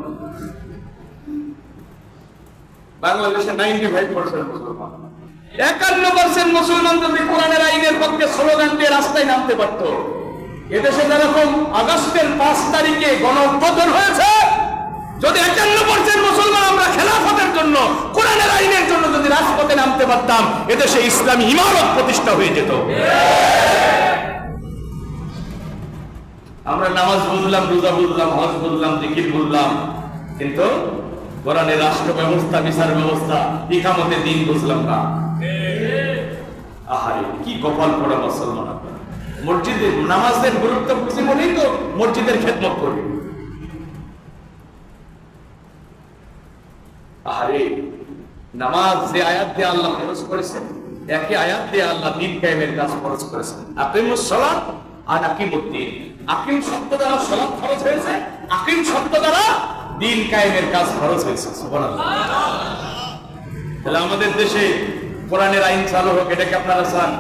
বাংলাদেশে 95% মুসলমান, 51% মুসলমান যদি কোরআনের আইনের পক্ষে স্লোগান দিয়ে রাস্তায় নামতে পারত, এদেশে যেরকম আগস্টের 5 তারিখে গণঅভ্যুত্থান হয়েছে, যদি 51% মুসলমান আমরা খেলাফতের জন্য, কোরআনের আইনের জন্য যদি রাজপথে নামতে পারতাম, এদেশে ইসলামী ইমারত প্রতিষ্ঠা হয়ে যেত। আমরা নামাজ বুঝলাম, রোজা বুঝলাম, হজ বুঝলাম, জিকির বুঝলাম, কিন্তু কোরআনের রাষ্ট্র ব্যবস্থা, বিচার ব্যবস্থা, ইকামতের দিন বুঝলাম না। আহারে কি কপাল পোড়া মুসলমান আপনারা। মসজিদে নামাজের গুরুত্ব বুঝে বলেই তো মসজিদের খেদমত করি। আহারে নামাজ যে আয়াত দিয়ে আল্লাহ ফরজ করেছেন, একই আয়াত দিয়ে আল্লাহ দ্বীন কায়েমের কাজ ফরজ করেছেন। আকিমুস সালাত আর আকিমুদ্দিন। আকিম শব্দ দ্বারা সালাত ফরজ হয়েছে, আকিম শব্দ দ্বারা দ্বীন কায়েমের কাজ ফরজ হয়েছে। সুবহানাল্লাহ। তাহলে আমাদের দেশে কোরআনের আইন চালু হোক, এটাকে আপনারা চান?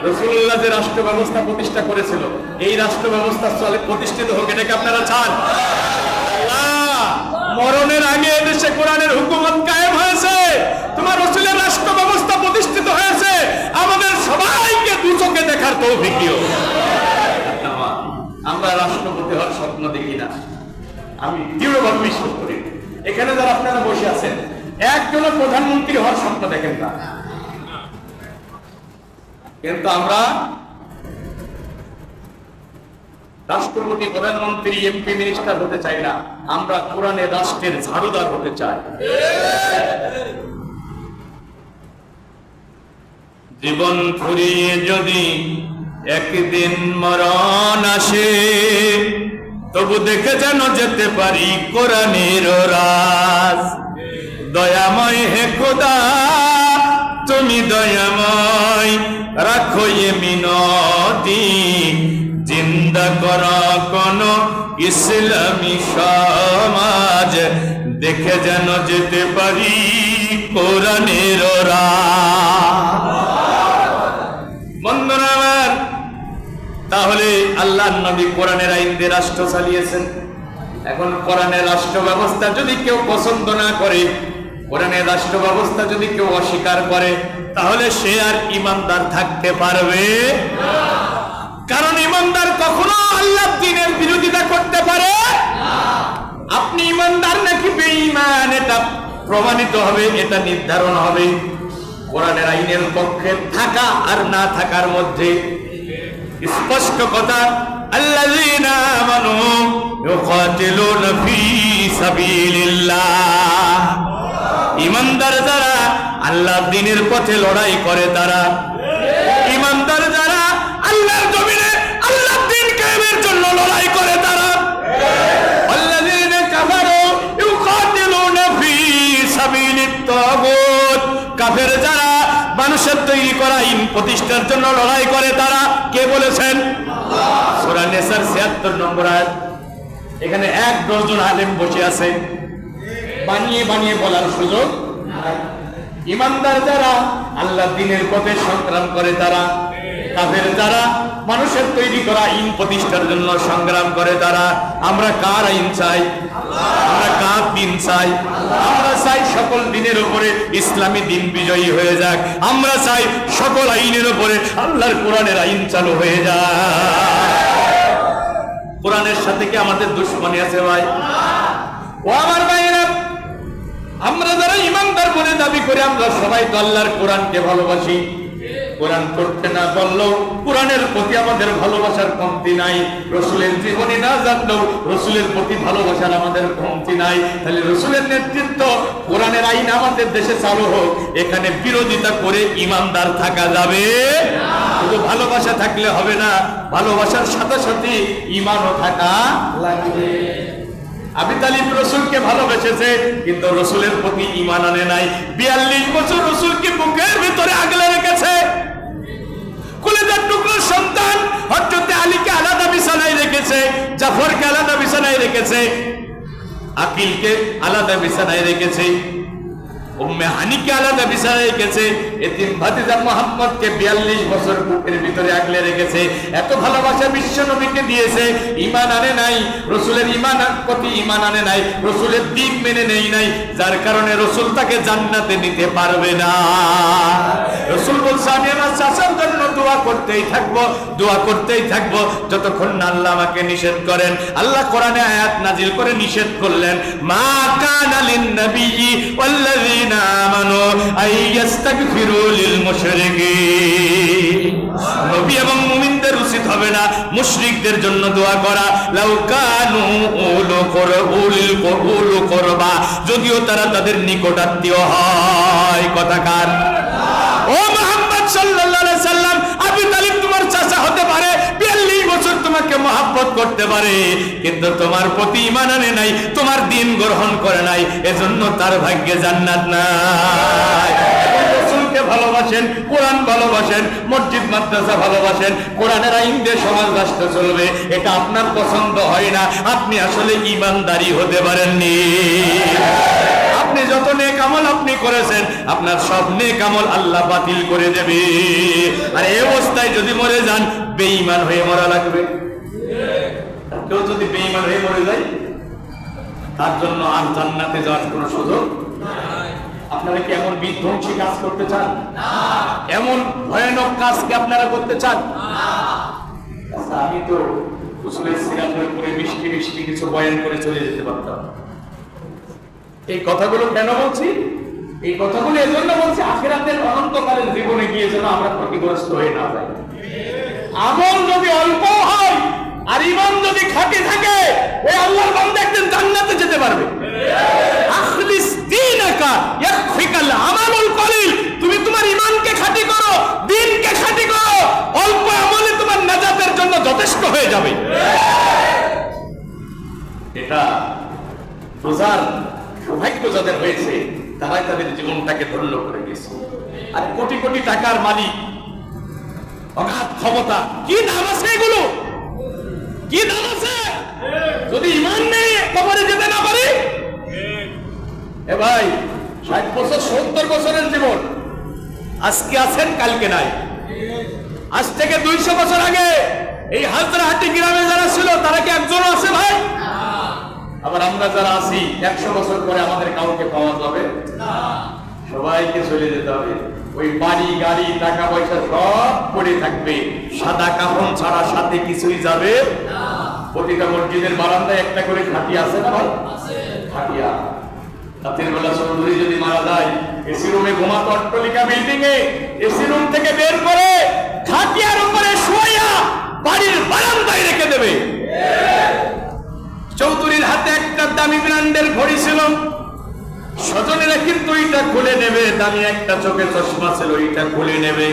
রাসূলুল্লাহ যে রাষ্ট্র ব্যবস্থা প্রতিষ্ঠা করেছিল, এই রাষ্ট্র ব্যবস্থা প্রতিষ্ঠিত হোক, এটাকে আপনারা চান? মরণের আগে এদেশে কোরআনের হুকুমত কায়েম হয়েছে, তোমার রাসূলের রাষ্ট্র ব্যবস্থা প্রতিষ্ঠিত হয়েছে, আমাদের সবাইকে দুচোখে দেখার তৌফিক দিও। আমরা রাষ্ট্রপতি হওয়ার স্বপ্ন দেখি না, আমি দৃঢ়ভাবে বিশ্বাস করি। এখানে যারা আপনারা বসে আছেন, একজন প্রধানমন্ত্রী হওয়ার স্বপ্ন দেখেন না, কিন্তু আমরা রাষ্ট্রপতি, প্রধানমন্ত্রী, এমপি, মিনিস্টার হতে চাই না, আমরা কোরআনের রাষ্ট্রের ঝাড়ুদার হতে চাই। জীবন ফুরিয়ে যদি একদিন মরণ আসে, তবু দেখে যেন যেতে পারি কোরআনের রাজ। দয়াময় হে খোদা, তুমি দয়াময়, রাখো এ মিনতি, জিন্দা করা কোন ইসলামী সমাজ, দেখে যেন যেতে পারি কোরআনের রাজ। বন্ধুরা আমার, তাহলে আল্লাহর নবী কোরআনের আইন দিয়ে রাষ্ট্র চালিয়েছেন। এখন কোরআনের রাষ্ট্র ব্যবস্থা যদি কেউ পছন্দ না করে, কোরআনের রাষ্ট্র ব্যবস্থা যদি কেউ অস্বীকার করে, তাহলে সে আর ইমানদার থাকতে পারবে না। কারণ ইমানদার কখনো আল্লাহর দ্বীনের বিরোধিতা করতে পারে না। আপনি ইমানদার নাকি বেঈমান, এটা প্রমাণিত হবে, এটা নির্ধারণ হবে কোরআনের আইনের পক্ষে থাকা আর না থাকার মধ্যে। স্পষ্ট কথা, আল্লাযীনা আমানু ইউকাতিলুনা ফী সাবিলিল্লাহ। ইমানদার যারা আল্লাহর দ্বীনের পথে লড়াই করে, তারা ইমানদার যারা আল্লাহর জমিনে আল্লাহর দ্বীন কায়েমের জন্য লড়াই করে, তারা আল্লাযীনা কাফারু ইউকাতিলুনা ফী সাবিলিত তাগুত। কাফের যারা মানুষের তৈরি করা আইন প্রতিষ্ঠার জন্য লড়াই করে, তারা কে বলেছেন? সূরা নিসার ৭৬ নম্বর আয়াত। এখানে ১০ জন আলেম বসে আছে, বানিয়ে বানিয়ে বলার সুযোগ। ইমানদার যারা আল্লাহর দ্বীনের পথে সংগ্রাম করে, তারা কাফের যারা মানুষের তৈরি করা আইন প্রতিষ্ঠার জন্য সংগ্রাম করে তারা। আমরা কার আইন চাই? আমরা কার দিন চাই? আমরা চাই সকল দিনের উপরে ইসলামী দিন বিজয়ী হয়ে যাক। আমরা চাই সকল আইনের উপরে আল্লাহর কোরআনের আইন চালু হয়ে যায়। কোরআনের সাথে কি আমাদের দুশ্মনী আছে ভাই? ও আমার ভাইয়েরা, আমরা যারা ইমানদার বলে দাবি করে আমরা সবাই তো আল্লাহর কোরআনকে ভালোবাসি। কোরআন পড়তে না বললেও কোরআনের প্রতি আমাদের ভালোবাসার কমতি নাই। রসুলের জীবনী না জানলেও রসুলের প্রতি ভালোবাসার আমাদের কমতি নাই। তাহলে রসুলের নেতৃত্ব, কোরআনের আইন আমাদের দেশে চালু হোক, এখানে বিরোধিতা করে ইমানদার থাকা যাবে? শুধু ভালোবাসা থাকলে হবে না, ভালোবাসার সাথে সাথে ইমানও থাকা লাগবে। আবু তালিব রসুলকে ভালোবেসেছে কিন্তু রসুলের প্রতি ঈমান আনে নাই। 42 বছর রসুলকে বুকের ভিতরে আগলে রেখেছে। কলিজার টুকরো সন্তান হযরত আলীকে আলাদা বিছানায় রেখেছে, জাফরকে আলাদা বিছানায় রেখেছে, আকিলকে আলাদা বিছানায় রেখেছে, উম্মে হানিকে আলাদা বিছানায় রেখেছে, এতিম ভাতিজা মুহাম্মদকে 42 বছর বুকের ভিতরে আগলে রেখেছে। এত ভালোবাসা বিশ্ব নবীকে দিয়েছে, ঈমান আনে নাই, রাসূলের প্রতি ঈমান আনে নাই, রাসূলের দিন মেনে নেই নাই, যার কারণে রাসূল তাকে জান্নাতে নিতে পারবে না। রাসূল বলছে আমি আমার চাচার জন্য দোয়া করতেই থাকবো, দোয়া করতেই থাকবো যতক্ষণ না আল্লাহ আমাকে নিষেধ করেন। আল্লাহ কোরআনে আয়াত নাজিল করে নিষেধ করলেন, মা কানা লিন নবিয়্যি ওয়াল্লাযীনা আমানু আইয়াস্তাগফিরু লিল মুশরিকিন। নবী এবং মুমিনদের উচিত হবে না মুশরিকদের জন্য দোয়া করা। লাউ কানু উলু করবা, যদিও তারা তাদের নিকটাত্মীয় হয়। কথা কার? ও মুহাম্মদ সাল্লাল্লাহু আলাইহি সাল্লাম, আবু তালিব তোমার চাচা হতে পারে, 42 বছর তোমাকে মহব্বত করতে পারে, কিন্তু তোমার প্রতি ঈমান আনে নাই, তোমার দিন গ্রহণ করে নাই, এজন্য তার ভাগ্যে জান্নাত নাই। রাসূলকে ভালোবাসেন, কোরআন ভালোবাসেন, মসজিদ মাদ্রাসা ভালোবাসেন, কোরআনের আইন দিয়ে সমাজ রাষ্ট্র চলবে, এটা আপনার পছন্দ হয় না, আপনি আসলে ঈমানদারি হতে পারেননি। আপনি যত নেক আমল আপনি করেছেন, আপনার সব নেক আমল আল্লাহ বাতিল করে দেবে। আর এই অবস্থায় যদি মরে যান, বেঈমান হয়ে মরা লাগবে। কেউ যদি বেঈমান হয়ে মরে যায়, তার জন্য আর জান্নাতে যাওয়ার কোনো সুযোগ নাই। আপনারা কি এমন বিধ্বংসী কাজ করতে চান? না। এমন ভয়ানক কাজ কি আপনারা করতে চান? না। আচ্ছা, আমি তো রাসূলের সিরাতের উপরে মিষ্টি মিষ্টি কিছু বয়ান করে চলে যেতে পারতাম। এই কথাগুলো কেন বলছি? এই কথাগুলো এজন্য বলছি, আখিরাতের অনন্তকালের জীবনে গিয়ে যেন আমরা ক্ষতিগ্রস্ত হয়ে না যাই। আমল যদি অল্প হয় আর ঈমান যদি খাঁটি থাকে, ওই আল্লাহর বান্দা একদিন জান্নাতে যেতে পারবে। আখলিস দীনাকা ইয়াকফিকাল আমালুল কলিল। তুমি তোমার ঈমানকে খাঁটি করো, দ্বীনকে খাঁটি করো, অল্প আমলে তোমার নাজাতের জন্য যথেষ্ট হয়ে যাবে। এটা রোজার সৌভাগ্য যাদের হয়েছে, তারাই তাদের জীবনটাকে ধন্য করে গেছে। আর কোটি কোটি টাকার মালিক, অগাধ ক্ষমতা, কি দাম আছে এগুলো? কি দাম আছে? যদি ঈমান নেই কবরে যেতে না পারি? এ ভাই, 60 বছর 70 বছরের জীবন, আজকে আছেন কালকে নাই। আজ থেকে 200 বছর আগে এই হাজরাহাটি গ্রামে যারা ছিল, তারা কি একজনও আছে ভাই? আবার আমরা যারা আছি 100 বছর পরে আমাদের কাউকে পাওয়া যাবে না, সবাইকে চলে যেতে হবে। ওই বাড়ি গাড়ি টাকা পয়সা সব পড়ে থাকবে, সাদা কাফন ছাড়া সাথে কিছুই যাবে না। প্রতিটা মসজিদের বারান্দায় একটা করে খাটিয়া আছে না ভাই? আছে খাটিয়া। রাতের বেলা চৌধুরী যদি মারা যায়, এসি রুমে ঘুমাতো, অট্টালিকা বিল্ডিং এ এসি রুম থেকে বের করে খাটিয়ার উপরে শুয়াইয়া বাড়ির বারান্দায় রেখে দেবে। চৌধুরীর হাতে একটা দামি ব্র্যান্ডের ঘড়ি ছিল, স্বজনেরা কিন্তু এটা খুলে নেবে। দামি একটা চোখে চশমা ছিল, এটা খুলে নেবে।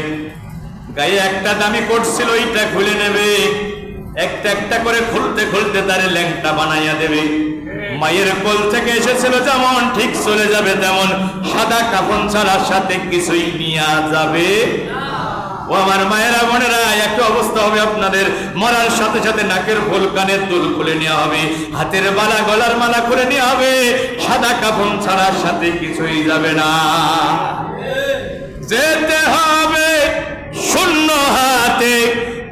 গায়ে একটা দামি কোট ছিল, এটা খুলে নেবে। একটা একটা করে খুলতে খুলতে তারে ল্যাংটা বানাইয়া দেবে। মায়ের কোল থেকে এসেছিল যেমন, ঠিক চলে যাবে তেমন। সাদা কাফন ছাড়া সাথে কিছুই নিয়ে যাবে না। ও আমার মায়েরা বোনেরা, একটা অবস্থা হবে আপনাদের। মরার সাথে সাথে নাকের ফুল, কানের দুল খুলে নেওয়া হবে, হাতের বালা, গলার মালা খুলে নেওয়া হবে। সাদা কাফন ছাড়া সাথে কিছুই যাবে না। যেতে হবে শূন্য হাতে,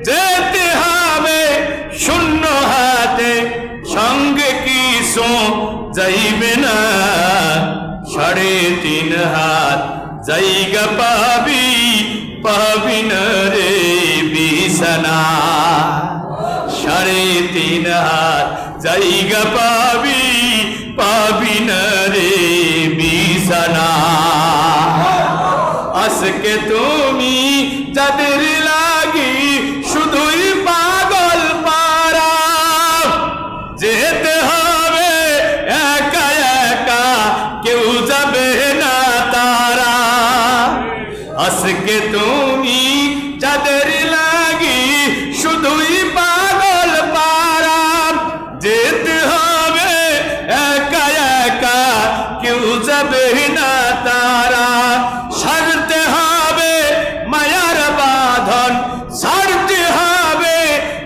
যেতে তিন হাত জায়গা পাবি, পাবি না রে বিছানা। 3.5 হাত জায়গা পাবি, পাবি না রে বিছানা। আজকে তুমি যাদের লাগি শুধুই পাগল পারা, যেতে হবে একা একা, কেউ যাবে না তারা। আজকে তুমি যাদের লাগি শুধুই পাগল পারা, যেতে হবে একা একা, কেউ যাবে না তারা। ছাড়তে হবে মায়ার বাঁধন, ছাড়তে হবে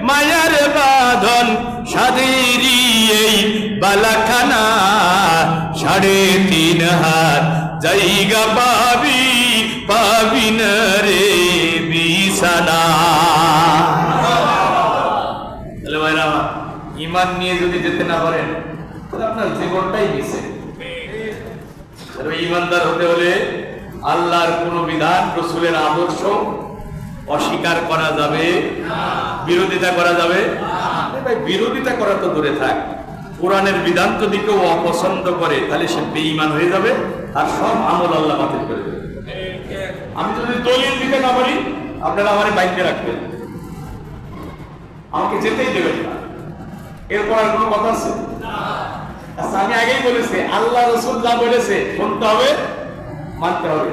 মায়ার বাঁধন, সাদেরই এই বালাখানা। 3.5 হাত জায়গা পাবি, পাবি না রে বিছানা। তাহলে ভাইরা, ঈমান নিয়ে যদি যেতে না পারেন তাহলে আপনার জীবনটাই মিছে। ঈমানদার হতে হলে আল্লাহর কোন বিধান, রাসূলের আদর্শ অস্বীকার করা যাবে না, বিরোধিতা করা যাবে না। ভাই, বিরোধিতা করা তো দূরে থাক, কোরআনের বিধান যদি কেউ অপছন্দ করে তাহলে সে বেঈমান হয়ে যাবে, আর সব আমল আল্লাহ বাতিল করে দেবে। আমি যদি দলিল দিতে না পারি, আপনারা আমারে বাইকে রাখবেন, আমাকে যেতেই দেবেন না। এরপর আর কোনো কথা আছে? আচ্ছা, আমি আগেই বলেছি, আল্লাহ রাসূল যা বলেছে শুনতে হবে, মানতে হবে,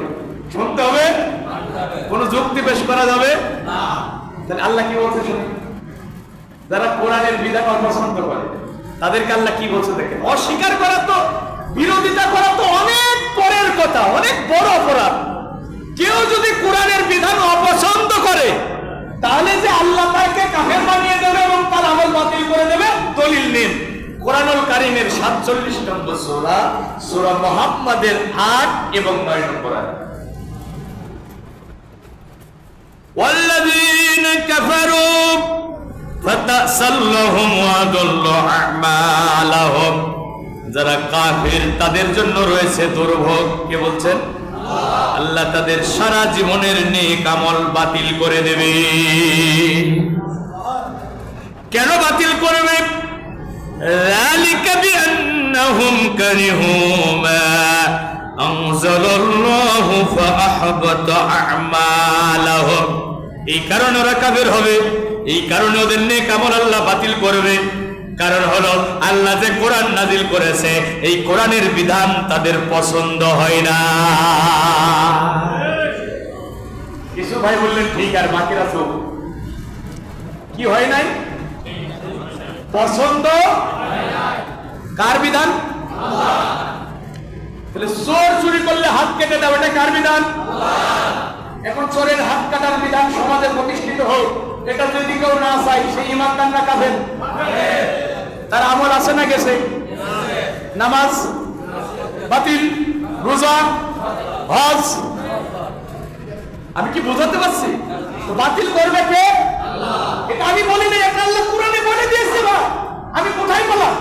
শুনতে হবে, কোন যুক্তি পেশ করা যাবে না। তাহলে আল্লাহ কি বলছে শুনুন। যারা কোরআনের বিধান অপছন্দ করে তাদেরকে আল্লাহ কি বলছে দেখেন। অস্বীকার করা তো, বিরোধিতা করা তো অনেক পরের কথা, অনেক বড় অপরাধ। কেউ যদি কোরআনের বিধান অপছন্দ করে তাহলে যে আল্লাহ তাকে কাফের বানিয়ে দেবে এবং তার আমল বাতিল করে দেবে, দলিল নিন। কোরআনুল কারীমের 47 নম্বর সূরা, সূরা মুহাম্মাদের 8 এবং 9 নম্বর আয়াত। ওয়াল্লাযীনা কাফারু ফাতাসাল্লাহুম ওয়া দাল্লু আমালাহুম। যারা কাফির তাদের জন্য রয়েছে দুর্ভোগ। কে বলছেন? আল্লাহ তাদের সারা জীবনের নেক আমল বাতিল করে দেবে। কেন বাতিল করবে? যালিকা বিআন্নাহুম কারিহু মা আনজালাল্লাহু ফাআহবাতা আমালাহুম। এই কারণে ওরা কাফের হবে, এই কারণে ওদের নেক আমল আল্লাহ বাতিল করবে। কারণ হলো আল্লাহ যে কোরআন নাজিল করেছে, এই কোরআনের বিধান তাদের পছন্দ হয় না। কিছু ভাই বললেন ঠিক, আর বাকিরা চুপ। কি হয় নাই? পছন্দ কার বিধান? তাহলে চোর চুরি করলে হাত কেটে দাও, এটা কার বিধান? এখন চোরের হাত কাটার বিধান সমাজে প্রতিষ্ঠিত হোক, এটা যদি কেউ না চাই, সেই ঈমানদার না কাফের? তার আমল আছে না গেছে? নামাজ বাতিল, রোজা, হজ। আমি কি বোঝাতে পারছি? বাতিল করবে কে? এটা আমি বলিনি, এটা আল্লাহ কোরআনে বলে দিয়েছে। বা আমি কোথায় বললাম?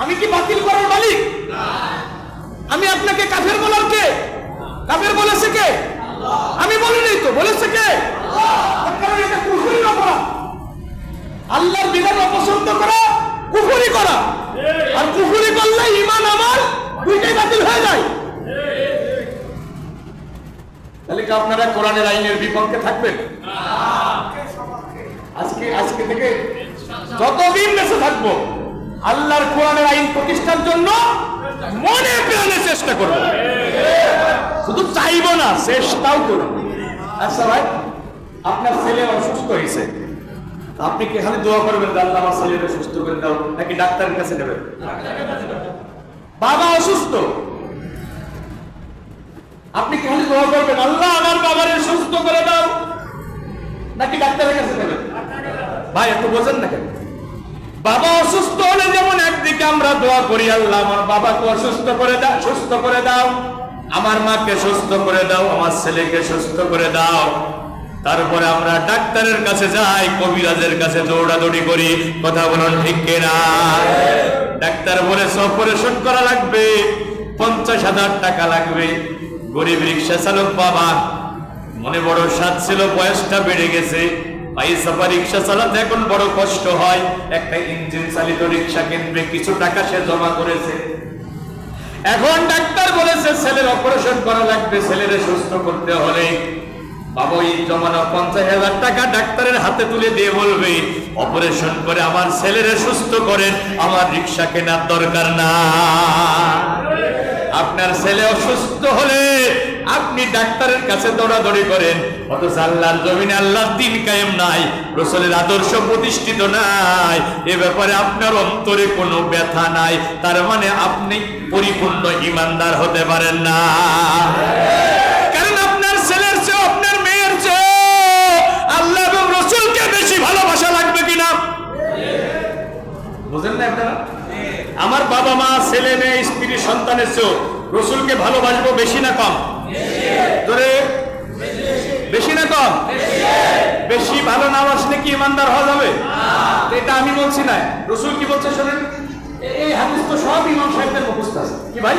আমি কি বাতিল করার মালিক? আমি আপনাকে কাফের বলার কে? কাফের বলেছে কে? আমি বলিনি তো, বলেছে কে? কারণ এটা কুফরি করা, আল্লাহর বিধান অপছন্দ করা কুফরি করা, আর কুফরি করলে ঈমান আমল দুইটাই বাতিল হয়ে যায়। তাহলে কি আপনারা কোরআনের আইনের বিপক্ষে থাকবেন? আজকে থেকে যতদিন বেঁচে থাকবো আল্লাহর কোরআনের আইন প্রতিষ্ঠার জন্য মনে প্রাণে চেষ্টা করব। শুধু চাইবো না, চেষ্টাও করব। আচ্ছা ভাই, আপনার ছেলে অসুস্থ হয়েছে, আপনি কি খালি দোয়া করবেন আল্লাহ আমার ছেলেকে সুস্থ করে দাও, নাকি ডাক্তারের কাছে নেবেন? বাবা অসুস্থ, আপনি কি খালি দোয়া করবেন আল্লাহ আমার বাবারে সুস্থ করে দাও, নাকি ডাক্তারের কাছে নেবেন? ভাই একটু বোঝেন না কেন? বাবা অসুস্থ হলে যেমন একদিকে আমরা দোয়া করি আল্লাহ আমার বাবাকে অসুস্থ করে দাও, সুস্থ করে দাও, আমার মাকে সুস্থ করে দাও, আমার ছেলেকে সুস্থ করে দাও, তারপরে আমরা ডাক্তারের কাছে যাই, কবিরাজের কাছে দৌড়াদৌড়ি করি। কথা বলুন ঠিক কিনা? ডাক্তার বলেছে অপারেশন করা লাগবে, 50,000 টাকা লাগবে। গরিব রিক্সা চালক বাবা মনে বড় সাথ ছিল, বয়সটা বেড়ে গেছে, পাইসাপা রিক্সা চালাতে এখন বড় কষ্ট হয়। একটা ইঞ্জিন চালিত রিক্সা কিনবে, কিছু টাকা সে জমা করেছে। এখন ডাক্তার বলেছে ছেলের অপারেশন করা লাগবে, ছেলেরে সুস্থ করতে হলে বাবা এই জমানো 50,000 টাকা ডাক্তারের হাতে তুলে দিয়ে বলবে, অপারেশন করে আমার ছেলেরে সুস্থ করেন, আমার রিক্সা কেনার দরকার না। আপনার ছেলে অসুস্থ হলে আপনি ডাক্তারের কাছে দৌড়াদৌড়ি করেন, অথচ আল্লাহর জমিনে আল্লাহর দ্বীন কায়েম নাই, রাসূলের আদর্শ প্রতিষ্ঠিত নাই, এ ব্যাপারে আপনার অন্তরে কোনো ব্যথা নাই, তার মানে আপনি পরিপূর্ণ ঈমানদার হতে পারেন না। কারণ আপনার ছেলের চেয়ে আপনার মেয়ের চেয়ে আল্লাহ এবং রাসূলকে বেশি ভালোবাসা লাগবে কিনা? বুঝেন না আপনারা? আমার বাবা মা, ছেলে মেয়ে, স্ত্রী, সন্তানের চেয়ে রাসূলকে ভালোবাসবো বেশি না কম? ধরে বেশি না কম? বেশি ভালো না বাসলে কি ইমানদার হওয়া যাবে? এটা আমি বলছি না, রাসূল কি বলছে শুনেন। এই হাদিস তো সব ইমাম সাহেবদের মুখস্থ আছে। কি ভাই?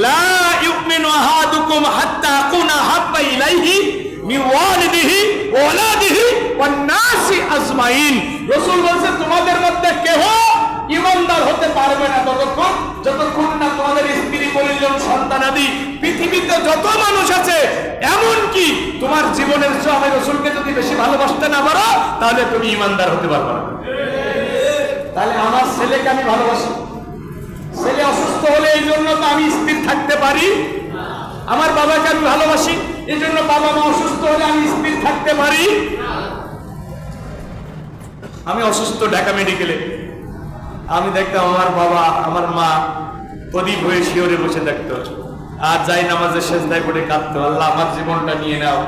লা ইউমিনু আহাদুকুম হাত্তা কুনা হাব্বা ইলাইহি মিন ওয়ালিদিহি ওয়া ওয়ালাদিহি ওয়ান নাসি আজমাইন। রাসূল বলেন তোমাদের মধ্যে কেহ ইমানদার হতে পারবে না যতক্ষণ না তোমাদের স্ত্রী, পরিজন, সন্তানাদি, পৃথিবীতে যত মানুষ আছে, এমন কি তোমার জীবনের চেয়ে আমি রাসূলকে যদি বেশি ভালোবাসতে না পারো, তাহলে তুমি ইমানদার হতে পারবে না। তাহলে আমার ছেলেকে আমি ভালোবাসি, ছেলে অসুস্থ হলে এই জন্য তো আমি স্থির থাকতে পারি। আমার বাবাকে আমি ভালোবাসি, এই জন্য বাবা মা অসুস্থ হলে আমি স্থির থাকতে পারি। আমি অসুস্থ ঢাকা মেডিকেলে, আমি দেখতাম আমার বাবা আমার মা প্রদীপ হয়ে শিওরে বসে থাকতো, আর যাই নামাজের সেজদায় পড়ে কাঁদতো, আল্লাহ আমার জীবনটা নিয়ে নাও,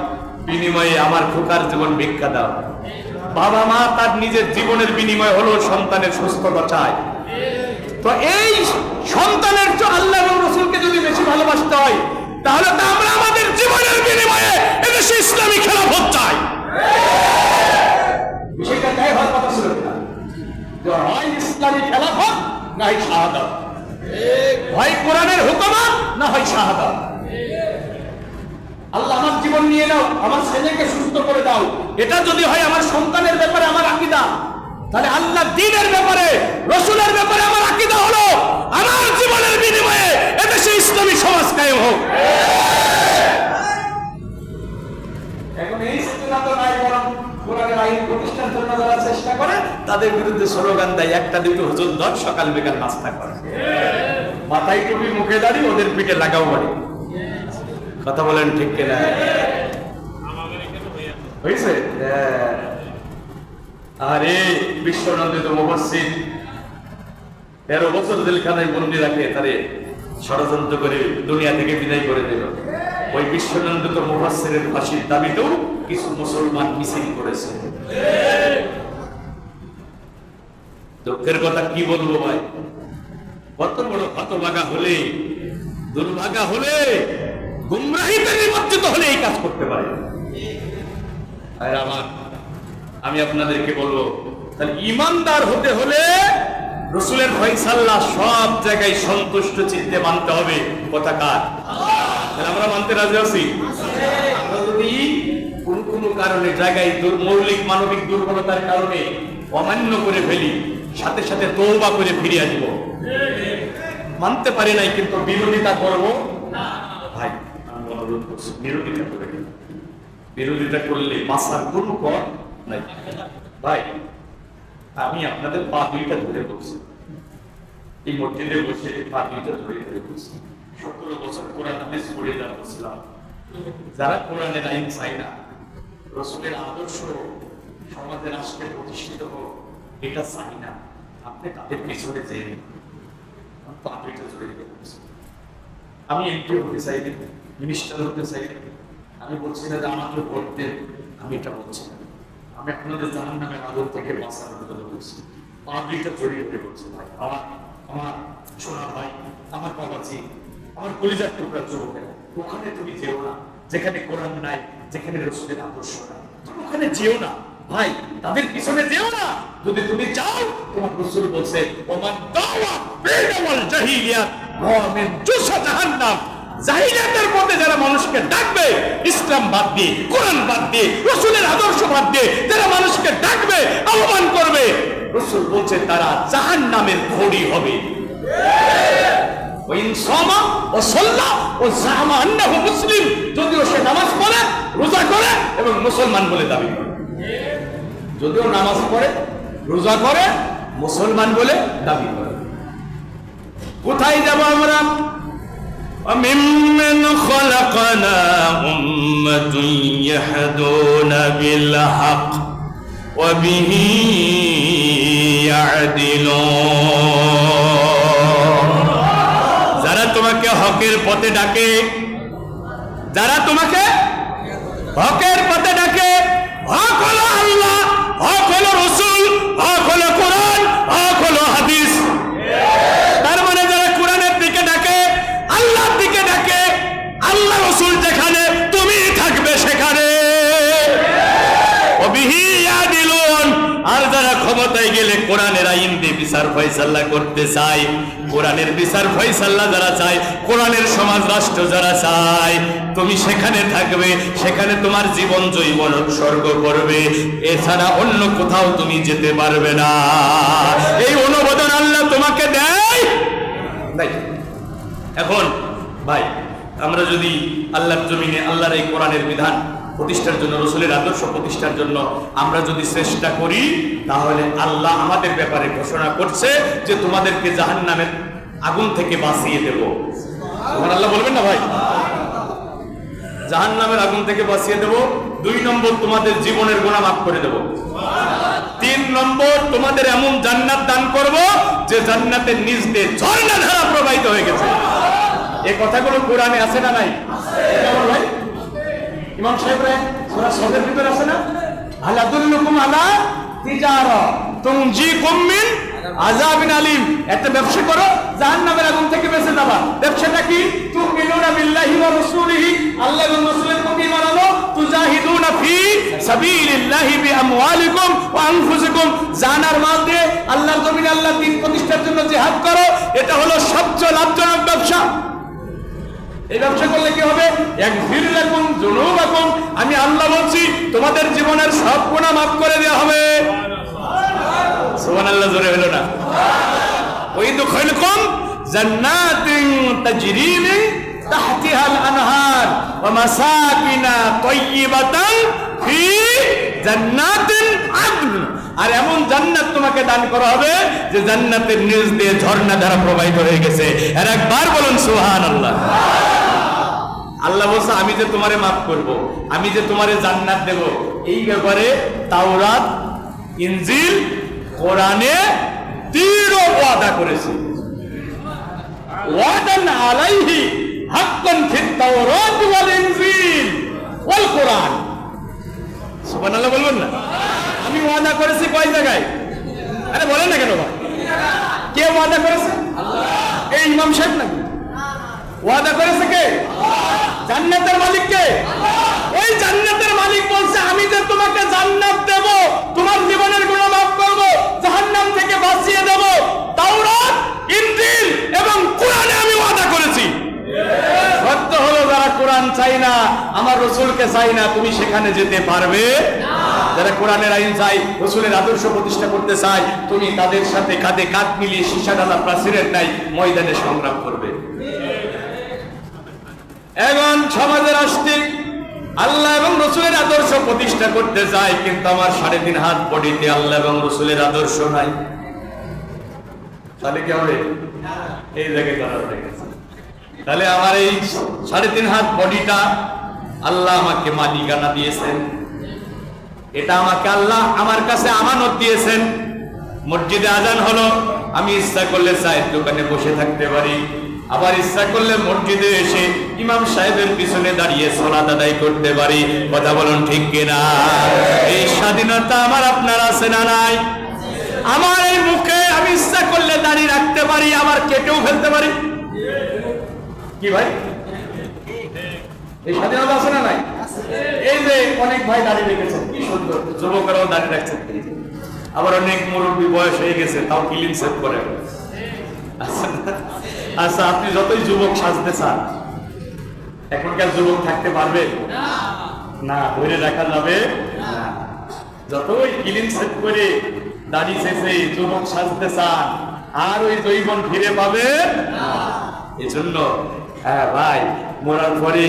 বিনিময়ে আমার খোকার জীবন ভিক্ষা দাও। বাবা মা তার নিজের জীবনের বিনিময় হলো সন্তানের সুস্থতা চায়। তো এই সন্তানের তো আল্লাহ এবং রাসূলকে যদি বেশি ভালোবাসতে হয়, তাহলে তো আমরা আমাদের জীবনের বিনিময়ে এদেশে ইসলামী খেলাফত চাই। বিষয়টা তাই হওয়ার কথা ছিল না, যে হয় ইসলামী খেলাফত না হয় শাহাদাত, হয় কোরআনের হুকুমাত না হয় শাহাদাত। আল্লাহ আমার জীবন নিয়ে নাও, আমার ছেলেকে সুস্থ করে দাও, এটা যদি হয় আমার সন্তানের ব্যাপারে আমার আকীদা, তাহলে আল্লাহ দ্বীনের ব্যাপারে, রাসূলের ব্যাপারে আমার আকীদা হলো আমার জীবনের বিনিময়ে এদেশে ইসলামী সমাজ কায়েম হোক। এখন এই চেতনা তো নাই, বরং কোরআনের আইন প্রতিষ্ঠার জন্য যারা চেষ্টা করে তাদের বিরুদ্ধে স্লোগান দেয়, একটা দুটো হুজুর দল সকাল বিকাল নাস্তা করে, মাথায় টুপি মুখে দাঁড়ি, ওদের পিঠে লাগাও বাড়ি। কথা বলেন ঠিক কিনা? হয়েছে? আরে বিশ্বনন্দিত মুফাসসির 13 বছর জেলখানায় বন্দী রাখে তারে ষড়যন্ত্র করে দুনিয়া থেকে বিদায় করে দিল। ওই বিশ্বনন্দিত মুফাসসিরের ফাঁসির দাবিতেও কিছু মুসলমান মিছিল করেছে। দুঃখের কথা কি বলবো ভাই, কত বড় হতভাগা হলে, দুর্ভাগা হলে, গুমরাহিতে নিমজ্জিত হলে এই কাজ করতে পারে। আর আমি আপনাদেরকে বলবো, তাহলে ইমানদার হতে হলে রাসূলের ফয়সালা সব জায়গায় সন্তুষ্ট চিত্তে মানতে হবে। কথা কার? তাহলে আমরা মানতে রাজি আছি। আমরা যদি কোন কারণে জায়গায় মৌলিক মানবিক দুর্বলতার কারণে অমান্য করে ফেলি, সাথে সাথে তওবা করে ফিরে আসব। মানতে পারি নাই কিন্তু বিরোধিতা করব ভাই, আমি অনুরোধ করছি বিরোধিতা করে, বিরোধিতা করলে বাঁচার কোনো পথ নাই। ভাই আমি আপনাদের পা দুইটা ধরে বলছি, এই মসজিদে বসে পা দুইটা ধরে বলছি, 17 বছর কোরআন হাদিস পড়ে যা বলছিলাম, যারা কোরআনের আইন চাই না, রাসূলের আদর্শ সমাজে রাষ্ট্রে প্রতিষ্ঠিত হোক, এটা চাই না, আপনি তাদের পিছনে যেয়ে পা দুইটা ধরে বলছি। আমি এমপি হতে চাই না, মিনিস্টার হতে চাই না, আমি বলছি না যে আমাকে ভোট দেন, আমি এটা বলছি না, আমি আপনাদের জাহান্নামের আগুন থেকে বাঁচার কথা বলছি। পা দুইটা জড়িয়ে ধরে বলছি, ভাই আমার সোনা ভাই, আমার বাবাজি, আমার কলিজার টুকরা যুবকেরা, ওখানে তুমি যেও না যেখানে কোরআন নাই, যেখানে রাসূলের আদর্শ নাই, তুমি ওখানে যেও না ভাই, তাদের পিছনে যেও না। যদি তুমি চাও, তোমার রাসূল বলছে ওমান দাওয়া বিল জাহিলিয়াত মুমিন জুসা জাহান্নাম। জাহিলিয়াতের পথে যারা মানুষকে ডাকবে, ইসলাম বাদ দিয়ে, কোরআন বাদ দিয়ে, রাসূলের আদর্শ বাদ দিয়ে যারা মানুষকে ডাকবে, আহ্বান করবে, রাসূল বলছে তারা জাহান্নামের খড়ি হবে। ওয়াইন সামা ওয়া সাল্লা ওয়া জামা আন্নাহু মুসলিম, যদিও সে নামাজ পড়ে, রোজা করে এবং মুসলমান বলে দাবি করে, যদিও নামাজ পড়ে, রোজা করে, মুসলমান বলে দাবি করে। কোথায় যাব আমরা? وَمِمَّنْ خَلَقْنَا أُمَّةٌ يَهْدُونَ بِالْحَقِّ وَبِهِ يَعْدِلُونَ। যারা তোমাকে হকের পথে ডাকে, যারা তোমাকে হকের পথে ডাকে, হক হলো আল্লাহ, হক হলো রাসূল, হক হলো কোরআন, হক হলো হাদিস। তার মানে যারা কোরআনের দিকে ডাকে, আল্লাহর দিকে ডাকে, আল্লাহ রাসূল যেখানে তুমি থাকবে সেখানে। ওবিহি ইয়াদিলুন। আর যারা ক্ষমতায় গেলে কোরআনের আইন দিয়ে বিচার ফয়সালা করতে চায়, কোরআনের বিচার ফয়সালা যারা চায়, কোরআনের সমাজ রাষ্ট্র যারা চায়, তুমি সেখানে থাকবে, সেখানে তোমার জীবন জৈবন উৎসর্গ করবে, এছাড়া অন্য কোথাও তুমি যেতে পারবে না। এই অনুমোদন আল্লাহ তোমাকে দেয় নাই। এখন ভাই, আমরা যদি আল্লাহর জমিনে আল্লাহর এই কোরআনের বিধান প্রতিষ্ঠার জন্য, রাসূলের আদর্শ প্রতিষ্ঠার জন্য আমরা যদি চেষ্টা করি, তাহলে আল্লাহ আমাদের ব্যাপারে ঘোষণা করছে যে তোমাদেরকে জাহান্নামের আগুন থেকে বাঁচিয়ে দেব। সুবহানাল্লাহ বলবেন না ভাই? জাহান্নামের আগুন থেকে বাঁচিয়ে দেব। 2 নম্বর, তোমাদের জীবনের গুনাহ মাফ করে দেব। 3 নম্বর, তোমাদের এমন জান্নাত দান করব যে জান্নাতের নিচ দিয়ে ঝর্ণা ধারা প্রবাহিত হয়ে গেছে। এই কথাগুলো কোরআনে আছে না নাই? কেমন ভাই? ইমাম সাহেবরা সূরা সদের ভিতরে আছে না? আলা দুল্লুকুম আলা তিজারা তুনজিকুম মিন আযাবিন আলিম। একটা ব্যবসা করো, জাহান্নামের আগুন থেকে বেঁচে যাবা। ব্যবসাটা কি? তুমিনুনা বিল্লাহি ওয়া রাসূলিহি, আল্লাহ এবং রাসূলের প্রতি ঈমান আনো, তুজাহিদুনা ফি সাবিলিল্লাহি বিআমওয়ালিকুম ওয়া আনফুসিকুম, জান আর মাল দিয়ে আল্লাহর জমিনে আল্লাহর দ্বীন প্রতিষ্ঠার জন্য জিহাদ করো। এটা হলো সবচেয়ে লাভজনক ব্যবসা। এই ব্যবসা করলে কি হবে? ইয়াগফির লাকুম যুনুবাকুম, আমি আল্লাহ বলছি তোমাদের জীবনের সব গুনাহ মাফ করে দেওয়া হবে। সুবহানাল্লাহ, জোরে হলো না? ওয়া ইদখিলকুম জান্নাতিন তাজরি মিন তাহতিহাল আনহার ওয়া মাসাকিনা তাইয়্যিবাতান ফি জান্নাতিন আদন। আর এমন জান্নাত তোমাকে দান করা হবে যে জান্নাতের নিচ দিয়ে ঝর্ণা ধারা প্রবাহিত হয়ে গেছে। আর একবার বলুন সুবহানাল্লাহ। আল্লাহ বলছে আমি যে তোমারে মাফ করব, আমি যে তোমারে জান্নাত দেব, এই ব্যাপারে তাওরাত, ইনজিল, কোরআনে দৃঢ় ওয়াদা করেছে। ওয়াদান আলাইহি হাক্কান ফিত তাওরাত ওয়াল ইনজিল ওয়াল কোরআন। সুবহানাল্লাহ বলবেন না? আমি ওয়াদা করেছি কয় জায়গায়? আরে বলেন না কেন ভাই? কে ওয়াদা করেছে? আল্লাহ। এই ইমাম সাহেব নাকি? ওয়াদা করেছে কে? জান্নাতের মালিক কে? ওই জান্নাতের মালিক বলছে আমি যে তোমাকে জান্নাত দেব, তোমার জীবনের গুনাহ মাফ করব, জাহান্নাম থেকে বাঁচিয়ে দেব, তাওরাত, ইনজিল এবং কোরআনে আমি ওয়াদা করেছি। সত্য হলো যারা কোরআন চাই না, আমার রাসূলকে চাই না, তুমি সেখানে যেতে পারবে না। যারা কোরআনের আইন চাই, রাসূলের আদর্শ প্রতিষ্ঠা করতে চায়, তুমি তাদের সাথে কাঁধে কাঁধ মিলিয়ে সীসাডালা প্রাচীরের ন্যায় ময়দানে সংগ্রাম করবে। এখন সমাজের আস্তিক আল্লাহ এবং রাসূলের আদর্শ প্রতিষ্ঠা করতে চায়, কিন্তু আমার 3.5 হাত বডিতে আল্লাহ এবং রাসূলের আদর্শ নাই। তাহলে কি হবে? এই জায়গায় করা হয়ে গেছে। তাহলে আমার এই 3.5 হাত বডিটা আল্লাহ আমাকে মালিকানা দিয়েছেন, এটা আমাকে আল্লাহ আমার কাছে আমানত দিয়েছেন। মসজিদে আজান হলো, আমি ইচ্ছা করলে চায়ের দোকানে বসে থাকতে পারি, আবার ইচ্ছা করলে মসজিদে এসে ইমাম সাহেবের পিছনে দাঁড়িয়ে সালাত আদায় করতে পারি। কথা বলুন ঠিক কিনা? এই স্বাধীনতা আমার আপনার আছে না নাই? আমার এই মুখে আমি ইচ্ছা করলে দাঁড়িয়ে রাখতে পারি, আবার কেটেও ফেলতে পারি। কি ভাই, এই স্বাধীনতা আছে না নাই? এই যে অনেক ভাই দাঁড়িয়ে রেখেছেন, কি সুন্দর, যুবকরাও দাঁড়িয়ে রাখছেন, আবার অনেক মুরব্বী বয়স হয়ে গেছে তাও ক্লিন সেভ করে। আচ্ছা, আপনি যতই যুবক সাজতে চান, এখনকার যুবক থাকতে পারবে না, ধরে রাখা যাবে না। যতই ক্লিন সেট করে দাড়ি শেষে যুবক সাজতে চান, আর ওই যৌবন ফিরে পাবে এই জন্য হ্যাঁ ভাই, মরার পরে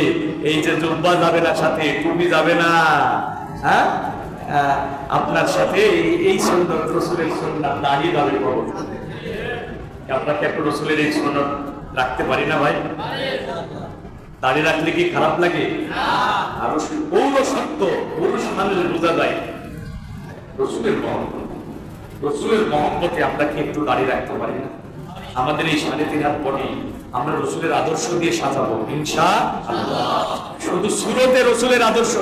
এই যে জুব্বা যাবে না, সাথে টুপি যাবে না, হ্যাঁ আপনার সাথে এই সুন্দর রসুলের সুন্নাত দাড়ি যাবে কবর। আপনাকে একটু রসুলের এই সুন্নাত রাখতে পারি না ভাই? দাড়ি রাখলে কি খারাপ লাগে? আর পৌর সত্য পুরুষ মানুষ বোঝা যায় রসুলের মহব্বত, রসুলের মহব্বতে আমরা কি একটু দাড়ি রাখতে পারি না? আমাদের এই 3.5 হাত পরে আমরা রসুলের আদর্শ দিয়ে সাজাবো ইনশাআল্লাহ। শুধু সুরতে রসুলের আদর্শ,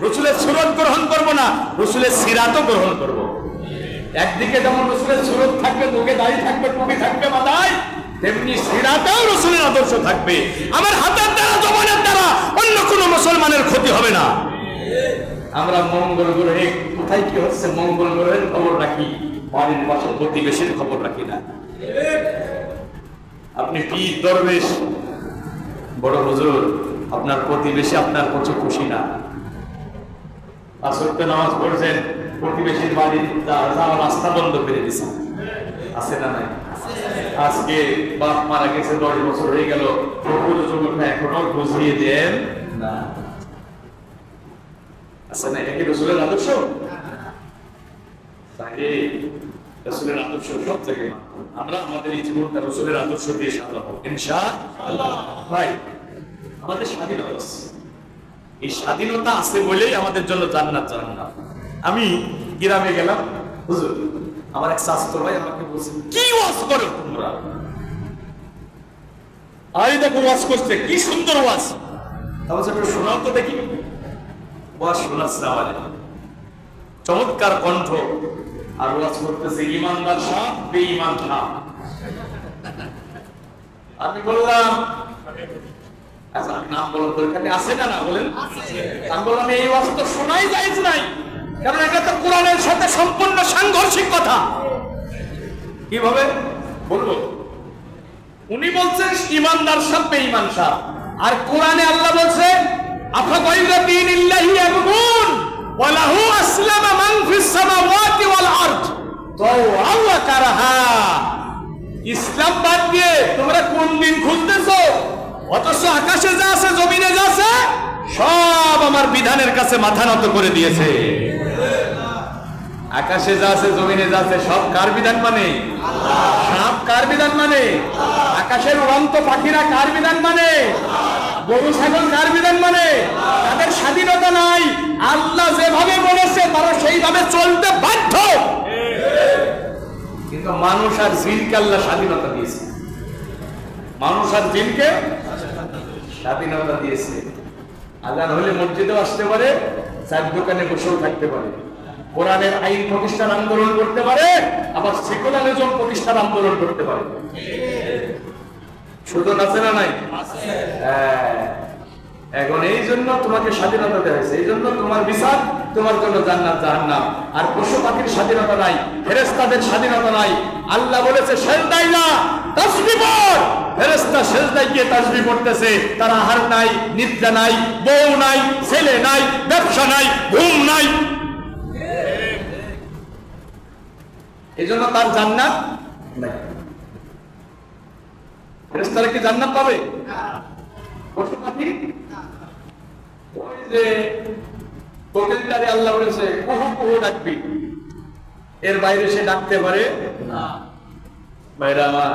রসুলের সুরত গ্রহণ করব না, রসুলের সিরাতও গ্রহণ করব। একদিকে যেমন রসুলের সুরত থাকবে, মুখে দাড়ি থাকবে, টুপি থাকবে মাথায়, তেমনি সিরাতেও রসুলের আদর্শ থাকবে। আমার হাতের দ্বারা, জবানের দ্বারা অন্য কোনো মুসলমানের ক্ষতি হবে না। আমরা মঙ্গল গ্রহে কোথায় কি হচ্ছে মঙ্গল গ্রহের খবর রাখি, বাড়ির পাশে প্রতিবেশীর খবর রাখি না। আপনি পীর দরবেশ বড় হুজুর, আপনার প্রতিবেশী আপনার কত খুশি না। আসর নামাজ পড়ছেন, প্রতিবেশীর বাড়ির রাস্তা বন্ধ করে দিয়েছেন, আছে না নাই? আজকে বাপ মারা গেছে, 10 বছর হয়ে গেল, যুবকটা এখনো বুঝিয়ে দেন না, আছে না? এটা কি রসুলের আদর্শ? রসুলের আদর্শ সব জায়গায় আমরা আমাদের এই জীবনটা রসুলের আদর্শ দিয়ে সাজাবো ইনশাআল্লাহ। ভাই, আমাদের স্বাধীনতা আছে, এই স্বাধীনতা আছে বলেই আমাদের জন্য জান্নাত। জান্নাত। আমি গ্রামে গেলাম, হুজুর আমার এক শাস্ত্র ভাই আমাকে বলছে, কি ওয়াজ করো তোমরা? আরে দেখো ওয়াজ করছে, কি সুন্দর ওয়াজ, তাহলে একটু শোনাও তো দেখি। ওয়াজ শোনাচ্ছে আমারে, চমৎকার কণ্ঠ, আর ওয়াজ করতেছে ইমানদার সাপ বেঈমান সাপ। আমি বললাম আচ্ছা নাম বলার দরকার আছে না? না বলেন। আমি বললাম এই ওয়াজ তো শোনাই জায়েজ নাই, কারণ এটা তো কোরআনের সাথে সম্পূর্ণ সাংঘর্ষিক কথা। কিভাবে বলবো? উনি বলছেন ইমানদার সাপ বেঈমান সাপ, আর কোরআনে আল্লাহ বলছে আফা গায়রা দীনিল্লাহি ইয়াবগুন ওয়া লাহু আসলামা মান ফিস সামাওয়াতি ওয়াল আরদ তাওআন ওয়া কারাহা। ইসলাম বাদ দিয়ে তোমরা কোন দিন খুঁজতেছো? অথচ আকাশে যা আছে, জমিনে যা আছে, সব আমার বিধানের কাছে মাথা নত করে দিয়েছে। আকাশে যা আছে, জমিনে যা আছে, সব কার বিধান মানে? সাপ কার বিধান মানে? আকাশের উড়ন্ত পাখিরা কার বিধান মানে? গরু ছাগল কার বিধান মানে? তাদের স্বাধীনতা নাই, আল্লাহ যেভাবে বলেছে তারা সেইভাবে চলতে বাধ্য। কিন্তু মানুষ আর জিনকে আল্লাহ স্বাধীনতা দিয়েছে, মানুষ আর জিনকে স্বাধীনতা দিয়েছে। আল্লাহ হলে মসজিদেও আসতে পারে, চার দোকানে বসেও থাকতে পারে, কোরআনের আইন প্রতিষ্ঠার আন্দোলন করতে পারে, আবার সেকুলারিজম প্রতিষ্ঠার আন্দোলন করতে পারে। সুযোগ আছে না নাই? এখন এই জন্য তোমাকে স্বাধীনতা দেওয়া হয়েছে, এই জন্য তোমার বিচার, তোমার জন্য জান্নাত জাহান্নাম। আর পশু পাখির স্বাধীনতা নাই, ফেরেশতাদের স্বাধীনতা নাই। আল্লাহ বলেছে সেজদাই না, তাসবিহ পড়। ফেরেশতা সেজদায় গিয়ে তাসবিহ পড়তেছে, তার আহার নাই, নিদ্রা নাই, বউ নাই, ছেলে নাই, ব্যবসা নাই, ঘুম নাই, এই জন্য তার জান্নাত নাই। ফেরেশতারা কি জান্নাত পাবে? পশু পাখি ওই যে কোকিলটারে আল্লাহ বলেছে কুহু কুহু ডাকবি, এর বাইরে সে ডাকতে পারে না। বাইরে আমার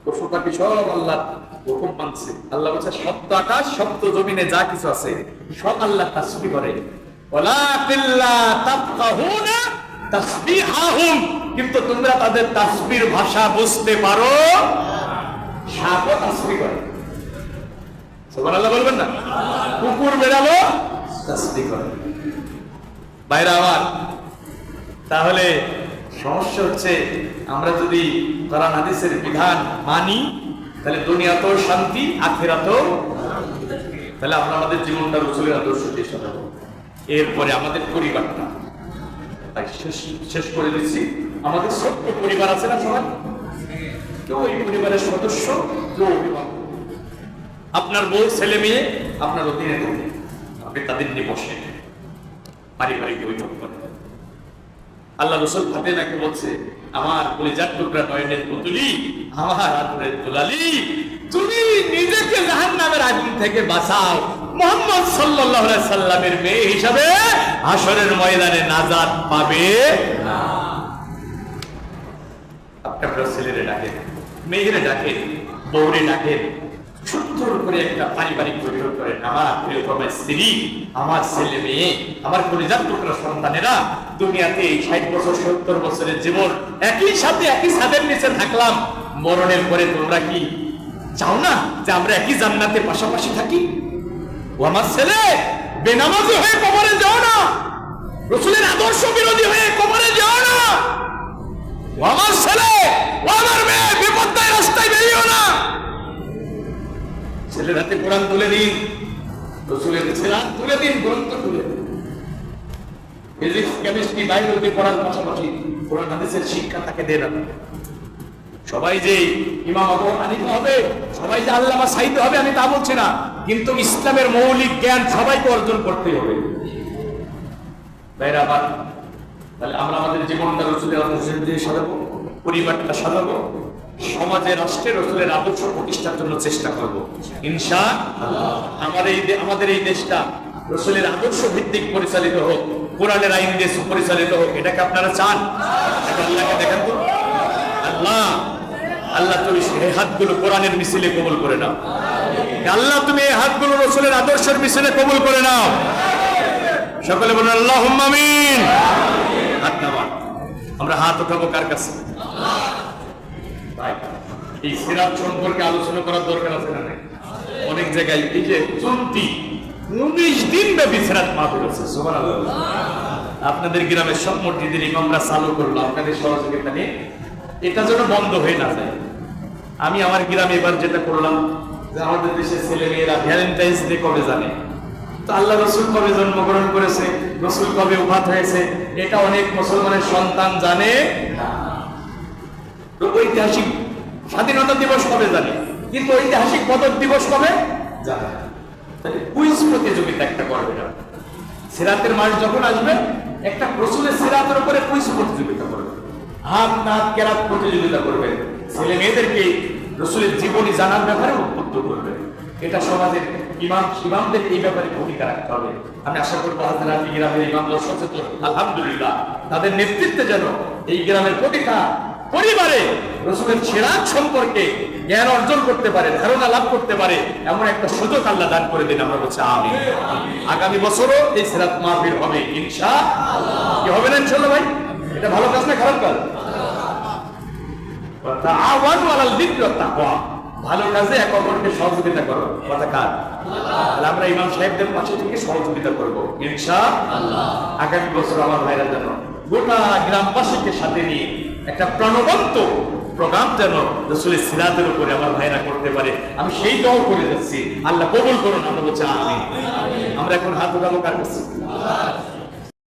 পশু পাখি সব আল্লাহ হুকুম মানছে। আল্লাহ বলছে সপ্ত আকাশ সপ্ত জমিনে যা কিছু আছে সব আল্লাহ তাসবিহ করে। ওয়ালাকিল্লা তাফকাহুনা তাসবিহাহুম, কিন্তু তোমরা তাদের তাসবিহর ভাষা বুঝতে পারো। সাপও তাসবিহ করে, সুবহানাল্লাহ বলবেন না? কুকুর বেড়ালো তাসবিহ করে। বাইরে আমার তাহলে সমস্যা হচ্ছে, আমরা যদি কোরআন হাদিসের বিধান মানি, তাহলে দুনিয়াতেও শান্তি, আখিরাতেও। তাহলে আমরা আমাদের জীবনটা রাসূলের আদর্শ দিয়ে সাজাবো। এরপরে আমাদের পরিবারটা, তাই শেষ করে দিচ্ছি। আমাদের ছোট্ট পরিবার আছে না সবাই? কেউ ওই পরিবারের সদস্য, কেউ অভিভাবক। আপনার বউ ছেলে মেয়ে আপনার অধীনে থাকে, আপনি তাদের নিয়ে বসে পারিবারিক বৈঠক করেন। আল্লাহ রাসূল ফাতেমাকে বলছে, আমার কলিজার টুকরা নয়নের পুতুলি, আমার আদরের দুলালি, তুমি নিজেকে জাহান্নামের আগুন থেকে বাঁচাও, মুহাম্মদ সাল্লাল্লাহু আলাইহি সাল্লামের মেয়ে হিসাবে হাশরের ময়দানে নাজাত পাবে না। আপনারা ছেলেরে ডাকেন, মেয়েরে ডাকেন, বউরে ডাকেন, সুন্দর করে একটা পারিবারিক বৈঠক করেন। আমার প্রিয়তম স্ত্রী, আমার ছেলে মেয়ে, আমার কলিজার টুকরা সন্তানেরা, দুনিয়াতে 60 বছর 70 বছরের জীবন একই সাথে একই ছাদের নিচে থাকলাম, মরণের পরে তোমরা কি চাও না যে আমরা একই জান্নাতে পাশাপাশি থাকি? ও আমার ছেলে, বেনামাজি হয়ে কবরে যাও না, রাসূলের আদর্শ বিরোধী হয়ে কবরে যাও না। ও আমার ছেলে, ও আমার মেয়ে, বিপদের রাস্তায় বেরিও না। ছেলের হাতে কোরআন তুলে দিন, রাসূলের সিরাত তুলে দিন, গ্রন্থ তুলে দিন। ফিজিক্স, কেমিস্ট্রি, বায়োলজি পড়ার পাশাপাশি কোরআন হাদিসের শিক্ষা তাকে দেন। সবাই যে ইমাম আবু হানিফা হবে, সবাই যে আল্লামা সাঈদ হবে আমি তা বলছি না, কিন্তু ইসলামের মৌলিক জ্ঞান সবাইকে অর্জন করতেই হবে। ভাইরা আমার, তাহলে আমরা আমাদের জীবনটা রাসূলের আদর্শ দিয়ে সাজাবো, পরিবারটা সাজাবো, সমাজে রাষ্ট্রে রাসূলের আদর্শ প্রতিষ্ঠার জন্য চেষ্টা করব ইনশাআল্লাহ। আমাদের এই দেশটা রাসূলের আদর্শ ভিত্তিক পরিচালিত হোক, কোরআনের আইন দিয়ে পরিচালিত হোক, এটাকে আপনারা চান? আল্লাহকে দেখান তো। আল্লাহ তুমি এই হাতগুলো কোরআনের মিছিলে কবুল করে নাও। আল্লাহ তুমি এই হাতগুলো রাসূলের আদর্শের মিছিলে কবুল করে নাও। সকলে বলুন আল্লাহুম্মা আমিন। হাত নামান, আমরা হাত উঠাবো কার কাছে? এই সিরাত সম্পর্কে আলোচনা করার দরকার আছে না? অনেক জায়গায় এই যে 19 দিন ব্যাপী সিরাত মাহফিল হচ্ছে, সুবহানাল্লাহ। আপনাদের গ্রামের সব মসজিদের ইমামরা চালু করলো আপনাদের সহযোগিতা নিয়ে, এটা যেন বন্ধ হয়ে না যায়। আমি আমার গ্রামে এবার যেটা করলাম, যে আমাদের দেশের ছেলে মেয়েরা ভ্যালেন্টাইন্স ডে কবে জানে, তো আল্লাহ রাসূল কবে জন্মগ্রহণ করেছে, রাসূল কবে ওফাত হয়েছে, এটা অনেক মুসলমানের সন্তান জানে না। তো ঐতিহাসিক স্বাধীনতা দিবস কবে জানে, কিন্তু ঐতিহাসিক পদক দিবস কবে জানে। তাহলে কুইজ প্রতিযোগিতা একটা করবে না, সিরাতের মাস যখন আসবে একটা রাসূলের সিরাতের উপরে কুইজ প্রতিযোগিতা করবে, হাত নাত কেরাত প্রতিযোগিতা করবে, ছেলে মেয়েদেরকে রাসূলের জীবনী জানার ব্যাপারে উদ্বুদ্ধ করবে। এটা সমাজের ইমামদের এই ব্যাপারে ভূমিকা রাখতে হবে। আমি আশা করবো হাজারাটি গ্রামের ইমামরা সচেতন, আলহামদুলিল্লাহ, তাদের নেতৃত্বে যেন এই গ্রামের প্রতিটা পরিবারে রাসূলের সিরাত সম্পর্কে জ্ঞান অর্জন করতে পারে, ধারণা লাভ করতে পারে, এমন একটা সুযোগ আল্লাহ দান করে দিন। আমরা বলছি আমিন। আগামী বছরও এই সিরাত মাহফিল হবে ইনশাআল্লাহ। কি হবে না ইনশাআল্লাহ ভাই? এটা ভালো কাজ না খারাপ কাজ? তাআওয়ানু আলাল বিররি ওয়াত তাকওয়া, ভালো কাজে একে অপরকে সহযোগিতা করো। কথা কার? তাহলে আমরা ইমাম সাহেবদের পাশে থেকে সহযোগিতা করব ইনশাআল্লাহ। আগামী বছর আমার ভাইরা যেন গোটা গ্রামবাসীকে সাথে নিয়ে একটা প্রাণবন্ত প্রোগ্রাম যেন রাসূলের সিরাতের উপরে আমার ভাইরা করতে পারে, আমি সেই দোয়া করে যাচ্ছি। আল্লাহ কবুল করুন। আমরা বলছি আমিন। আমরা এখন হাত উঠাবো কার কাছে?